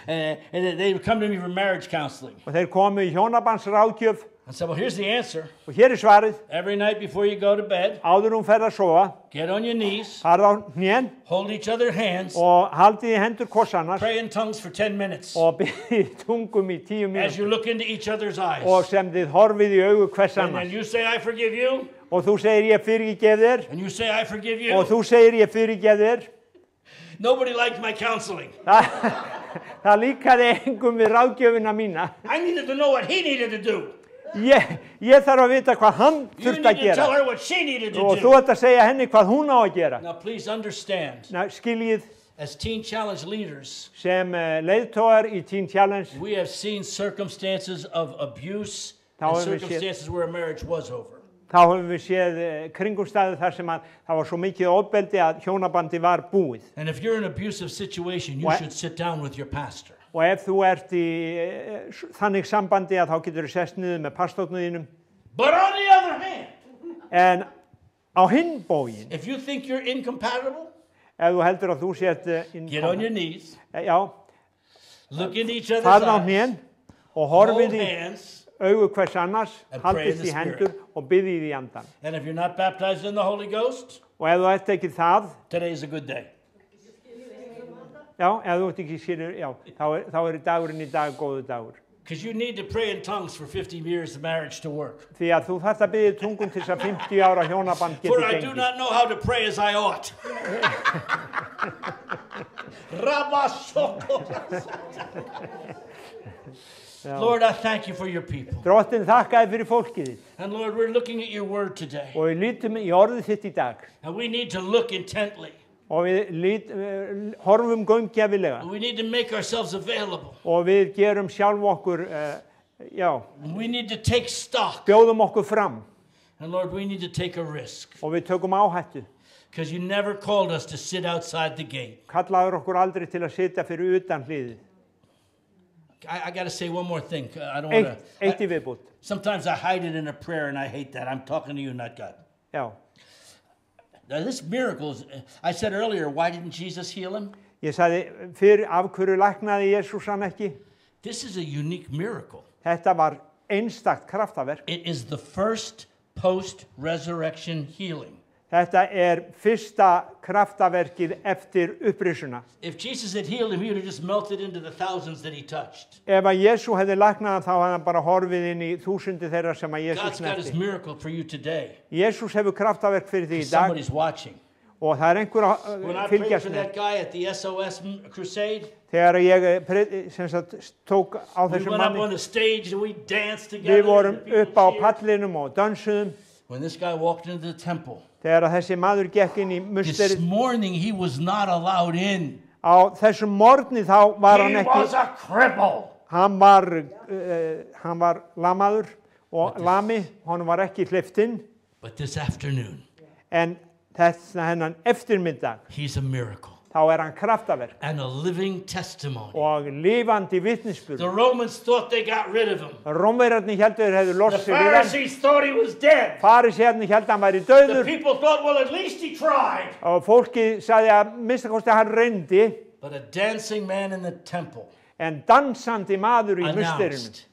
S3: And they would come to me for marriage counseling.
S1: Og þeir komu í hjónabandsráðgjöf.
S3: I said, well, here's the answer.
S1: Og hér svarið.
S3: Every night before you go to bed,
S1: Áður ferð að sofa.
S3: get on your knees,
S1: Farð á hnén.
S3: hold each other's hands,
S1: Og haldið í hendur hvors annars.
S3: pray in tongues for 10 minutes.
S1: Og byrðið tungum í 10
S3: As you
S1: mínútur.
S3: look into each other's eyes.
S1: Og sem þið horfið í augu hvers
S3: And
S1: annars.
S3: you say, I forgive you.
S1: Og þú segir ég fyrirgef þér.
S3: And you say, I forgive you.
S1: Og þú segir ég fyrirgef þér.
S3: Nobody liked my counseling.
S1: Það líkaði engum við ráðgjöfina mína.
S3: I needed to know what he needed to do.
S1: Ég þarf að vita hvað hann
S3: You
S1: þurfti að
S3: needed to tell
S1: gera.
S3: her what she needed to
S1: Og þú
S3: do.
S1: ert að segja henni hvað hún á að gera.
S3: Now, please understand,
S1: Skiljið
S3: as Teen Challenge leaders,
S1: sem leiðtogar í Teen Challenge,
S3: we have seen circumstances of abuse
S1: Þá
S3: and
S1: höfum við séð-
S3: circumstances where a marriage was over.
S1: þá höfum við séð kringumstæður þar sem að það var svo mikið ofbeldi að hjónabandi var búið.
S3: And if you're in an abusive situation, you
S1: What?
S3: should sit down with your pastor.
S1: Og ef þú ert í þannig sambandi að þá getur þú sest niður með pastornu þínum.
S3: But on the other hand,
S1: En á hinn bóginn,
S3: if you think you're incompatible,
S1: ef þú heldur að þú sért
S3: get on your knees,
S1: já,
S3: look into each other's
S1: farð á
S3: eyes,
S1: hnén og
S3: hold
S1: horfið í
S3: hands,
S1: augu hvers annars,
S3: And pray in
S1: haldist
S3: the
S1: í hendur og byðið í andan.
S3: and if you're not baptized in the Holy Ghost,
S1: Og ef þú ert ekki það,
S3: today's a good day.
S1: já, ef þú ert ekki skilur, já, þá er dagurinn í dag góðu dagur.
S3: Because you need to pray in tongues for 50 years of marriage to work.
S1: Því að þú þarft að byggja tungum til þess að 50 ára hjónaband
S3: For
S1: geti
S3: I do
S1: gengið.
S3: not know how to pray as I ought. Lord, I thank you for your people.
S1: Drottin þakkaði fyrir fólkið þitt
S3: And Lord, we're looking at your word today.
S1: og við lítum í orðið þitt í dag
S3: And we need to look intently.
S1: og við horfum gaumgæfilega
S3: We need to make ourselves available.
S1: og við gerum sjálf okkur, já,
S3: We need to take stock.
S1: bjóðum okkur fram
S3: And Lord, we need to take a risk.
S1: og við tökum áhættu.
S3: Because you never called us to sit outside the gate.
S1: Kallaður okkur aldrei til að sitja fyrir utan hliðið.
S3: I got to say one more thing. I don't want
S1: Eitt
S3: to.
S1: í viðbútt.
S3: Sometimes I hide it in a prayer and I hate that. I'm talking to you, not God.
S1: Já,
S3: Now, this miracle is, I said earlier, why didn't Jesus heal him?
S1: ég sagði fyrir af hverju læknaði Jesús hann ekki.
S3: This is a unique miracle.
S1: Þetta var einstakt kraftaverk.
S3: It is the first post-resurrection healing.
S1: Þetta fyrsta kraftaverkið eftir upprisuna.
S3: If Jesus had healed him, he would have just melted into the thousands that he touched.
S1: Ef að Jesú hefði læknað hann þá hefði hann bara horfið inn í þúsundi þeirra sem að Jesús
S3: God's got his
S1: snerti.
S3: miracle for you today.
S1: Jesús hefur kraftaverk fyrir því í dag
S3: Somebody's watching.
S1: og það einhver að
S3: When I prayed
S1: fylgjast
S3: for
S1: með.
S3: that guy at the SOS crusade,
S1: Þegar ég sem sagt, tók á
S3: we
S1: þessum
S3: went up on
S1: manni,
S3: the stage and we danced together.
S1: við vorum
S3: and people
S1: upp á
S3: cheered.
S1: pallinum og dansuðum.
S3: When this guy walked into the temple,
S1: Þegar að þessi maður gekk inn í
S3: this
S1: musterið,
S3: morning he was not allowed in.
S1: á þessum morgni þá var hann
S3: He was
S1: ekki,
S3: a cripple.
S1: hann var lamaður og lami, honum var ekki hleypt inn,
S3: But this afternoon,
S1: en hennan eftirmiddag,
S3: he's a miracle
S1: þá hann kraftaverk
S3: and a living testimony.
S1: og lifandi vitnisburð.
S3: The Romans thought they got rid of him.
S1: Rómverjarnir heldur þeir hefðu
S3: The
S1: losið við hann,
S3: Pharisees thought he was dead.
S1: farisæarnir heldur hann væri
S3: The
S1: dauður
S3: people thought, well, at least he tried.
S1: og fólki sagði að minnsta kosti hann reyndi,
S3: But a dancing man in the temple
S1: en dansandi maður í musterinu,
S3: announced,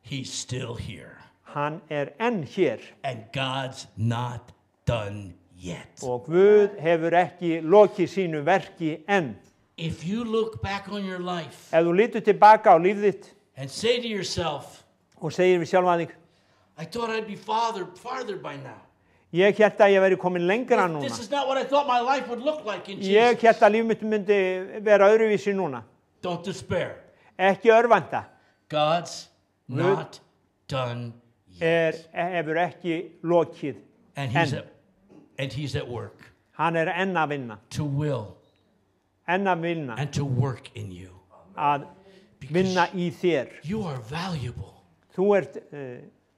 S3: he's still here.
S1: hann enn hér
S3: And God's not done yet.
S1: og Guð hefur ekki lokið sínu verki enn.
S3: If you look back on your life
S1: Ef þú lítur tilbaka á líf þitt
S3: and say to yourself,
S1: og segir við sjálfan þig,
S3: I thought I'd be farther by now.
S1: ég hélt að ég veri komin lengra núna.
S3: This is not what I thought my life would look like in
S1: Ég
S3: Jesus.
S1: hélt að líf mitt myndi vera öðruvísi núna.
S3: Don't despair.
S1: Ekki örvænta.
S3: God's not done yet.
S1: Hefur ekki lokið
S3: And he's at work
S1: Hann enn að vinna.
S3: to will
S1: Enn að vinna.
S3: and to work in you.
S1: Að vinna í þér.
S3: You are valuable.
S1: Þú ert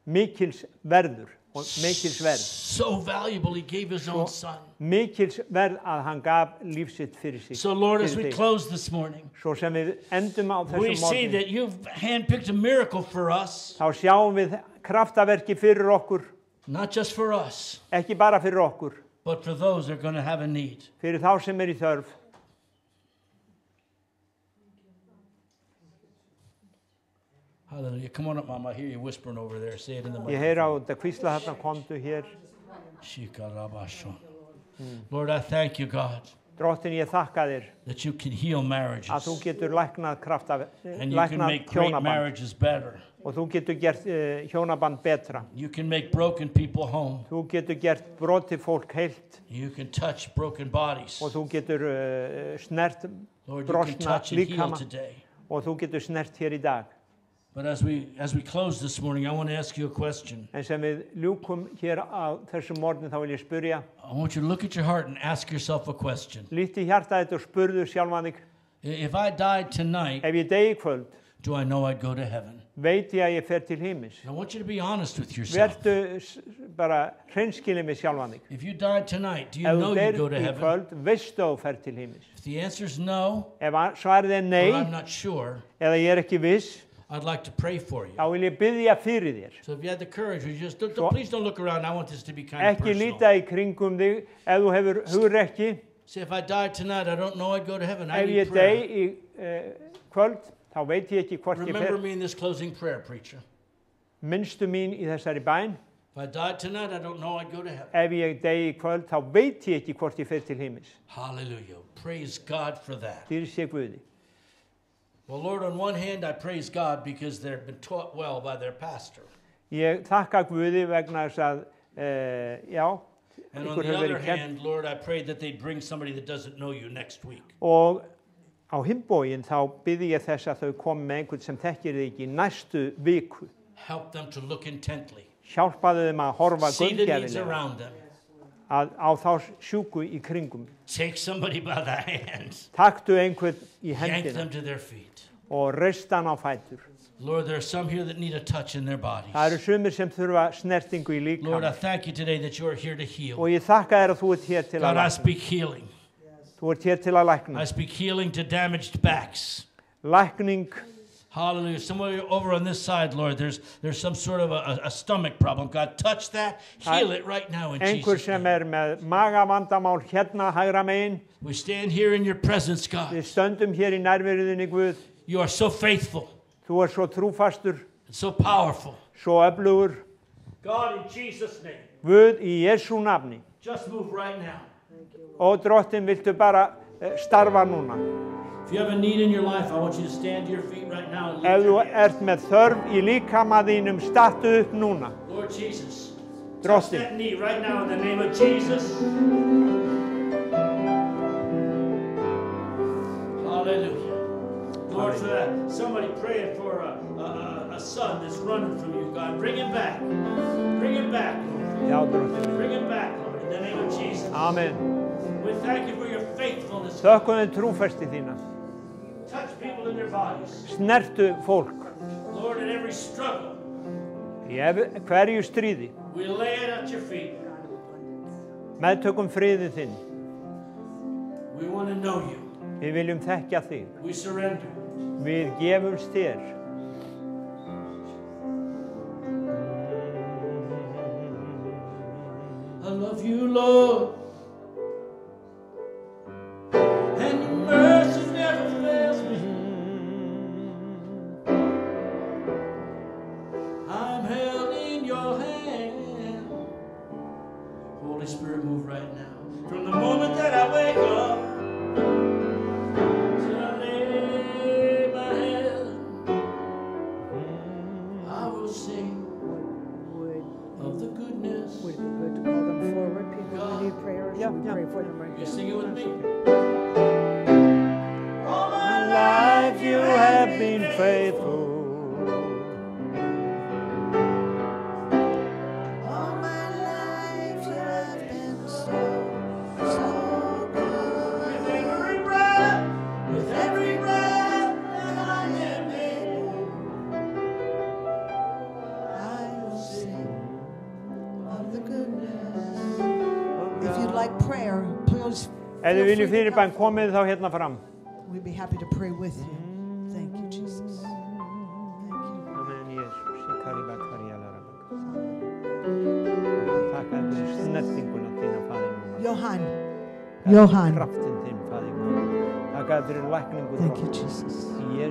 S1: mikils verður. og mikils verð.
S3: So valuable, he gave his own son.
S1: Mikils verð að hann gaf líf sitt fyrir sig.
S3: So Lord, as we
S1: fyrir þig.
S3: close this morning,
S1: Svo sem við endum á
S3: we
S1: þessum
S3: see
S1: morgun,
S3: that you've handpicked a miracle for us,
S1: þá sjáum við kraftaverki fyrir okkur,
S3: not just for us,
S1: ekki bara fyrir okkur,
S3: but for those that are going to have a need.
S1: fyrir þá sem í þörf.
S3: Hallelujah. Come on up, Mom. I hear you whispering over there. Say it in the
S1: Ég
S3: mic.
S1: heyra á þetta hvísla þarna, komdu hér.
S3: Lord, I thank you, God,
S1: Drottin, ég þakka þér
S3: that you can heal marriages
S1: að þú getur læknað
S3: and you can
S1: læknað
S3: make great
S1: hjónaband
S3: marriages better.
S1: og þú getur gert hjónaband betra.
S3: You can make broken people home.
S1: Þú getur gert brotið fólk heilt
S3: You can touch broken bodies.
S1: og þú getur snert
S3: Lord, you can
S1: brostna
S3: touch and heal
S1: líkama
S3: today.
S1: og þú getur snert hér í dag.
S3: But as we close this morning, I want to ask you a question.
S1: En sem við ljúkum hér á þessum morgun þá vil ég spyrja,
S3: I want you to look at your heart and ask yourself a question.
S1: líti hjarta þetta og spurðu sjálfan þig,
S3: If I died tonight,
S1: ef ég degi í kvöld,
S3: do I know I'd go to heaven?
S1: veit ég að ég fer til heimis.
S3: I want you to be honest with yourself.
S1: Vertu bara hreinskilin með sjálfan þig.
S3: If you died tonight, do you
S1: Ef
S3: know
S1: þú
S3: you'd go
S1: deyr
S3: to
S1: í
S3: heaven?
S1: kvöld, veistu að þú fer til heimis.
S3: If the answer is no,
S1: Ef svarið er
S3: or
S1: nei,
S3: I'm not sure,
S1: eða ég ekki viss,
S3: I'd like to pray for you.
S1: þá vil ég biðja fyrir þér.
S3: So if you had the courage, would you just
S1: Svo-
S3: please don't look around. I want this to be kind of
S1: Ekki
S3: personal.
S1: líta í kringum þig, ef þú hefur hugrekki,
S3: Say, if I died tonight, I don't know I'd go to heaven. I
S1: ef
S3: need
S1: ég
S3: prayer.
S1: degi í kvöld, þá veit ég ekki hvort ég
S3: Remember
S1: fer.
S3: me in this closing prayer, preacher.
S1: Minnstu mín í þessari bæn,
S3: If I died tonight, I don't know I'd go to heaven.
S1: ef ég degi í kvöld, þá veit ég ekki hvort ég fer til heimis.
S3: Hallelujah. Praise God for that.
S1: Dýr sé Guði.
S3: Well, Lord, on one hand, I praise God because they've been taught well by their pastor.
S1: Ég þakka Guði vegna þess að, já,
S3: And on
S1: ykkur
S3: the
S1: hefur
S3: other
S1: verið kent.
S3: hand, Lord, I pray that they'd bring somebody that doesn't know you next week.
S1: Og á himbógin þá byrði ég þess að þau komi með einhvern sem þekkir þig ekki í næstu viku.
S3: Help them to look intently.
S1: Hjálpaðu þeim að horfa
S3: See the needs
S1: gunngerðilega
S3: around them.
S1: á þá sjúku í kringum.
S3: Take somebody by the hands.
S1: Taktu einhvern í
S3: Yank
S1: hendina
S3: them to their feet.
S1: og reist hann á fætur.
S3: Lord, there are some here that need a touch in their bodies.
S1: Það eru sumir sem þurfa snertingu í
S3: Lord, I
S1: líkamann.
S3: thank you today that you are here to heal.
S1: Og ég þakka þér að þú ert hér til
S3: God,
S1: að
S3: I
S1: lækna.
S3: speak healing.
S1: Þú ert hér til að
S3: I
S1: lækna.
S3: speak healing to damaged backs.
S1: Lækning,
S3: Hallelujah. Somewhere over on this side, Lord, there's some sort of a stomach problem. God, touch that. Heal it right now in
S1: einhver
S3: Jesus'
S1: sem
S3: name.
S1: með magavandamál hérna hægra megin.
S3: We stand here in your presence, God.
S1: Við stöndum hér í nærveruðinni Guð.
S3: You are so faithful
S1: Þú ert svo trúfastur,
S3: and so powerful.
S1: svo öflugur.
S3: God, in Jesus' name,
S1: Guð í Jesú nafni.
S3: just move right now.
S1: Og drottin, viltu bara starfa núna.
S3: If you have a need in your life, I want you to stand to your feet right now and
S1: Ef
S3: lift
S1: þú
S3: your hands.
S1: ert með þörf í líkama þínum, stattu upp núna.
S3: Lord Jesus, touch
S1: Drottin,
S3: that knee right now in the name of Jesus. Hallelujah. Lord, for that, somebody praying for a son that's running from you, God. Bring him back. Bring him back, Lord.
S1: já drottin.
S3: Bring him back, Lord, in the name of Jesus.
S1: Amen.
S3: We thank you for your faithfulness. God.
S1: Þökkum þér trúfesti þína.
S3: Touch people in their bodies.
S1: Snertu fólk.
S3: Lord, in every struggle,
S1: Í hverju stríði.
S3: we lay it at your feet.
S1: Meðtökum friðið þinn.
S3: We want to know you.
S1: Við viljum þekkja þig.
S3: We surrender.
S1: Við gefumst þér.
S3: I love you, Lord, and your mercy never fails me. I'm held in your hand. Holy Spirit, move right now. From the moment that I wake up till I lay my head, I will sing of the goodness.
S2: Would it be good to call them forward, people who need prayer, or
S1: Yeah,
S2: should we
S1: yeah.
S2: pray for them right
S3: You
S2: now?
S3: sing it with me.
S1: All my life you have been faithful.
S5: All my life you have been so, so good.
S3: With every breath that I am able,
S5: I will sing
S1: Ef þið viljið fyrirbæn, komið þá hérna fram.
S2: We'd be happy to pray with you. Thank you, Jesus. Thank you.
S1: Amen, Jesús. Þakka þér fyrir snertinguna þína, Faðir núna.
S2: Johan.
S1: Kraftin þinn, Faðir núna. Þakka þér fyrir lækningu.
S2: Thank you, Jesus.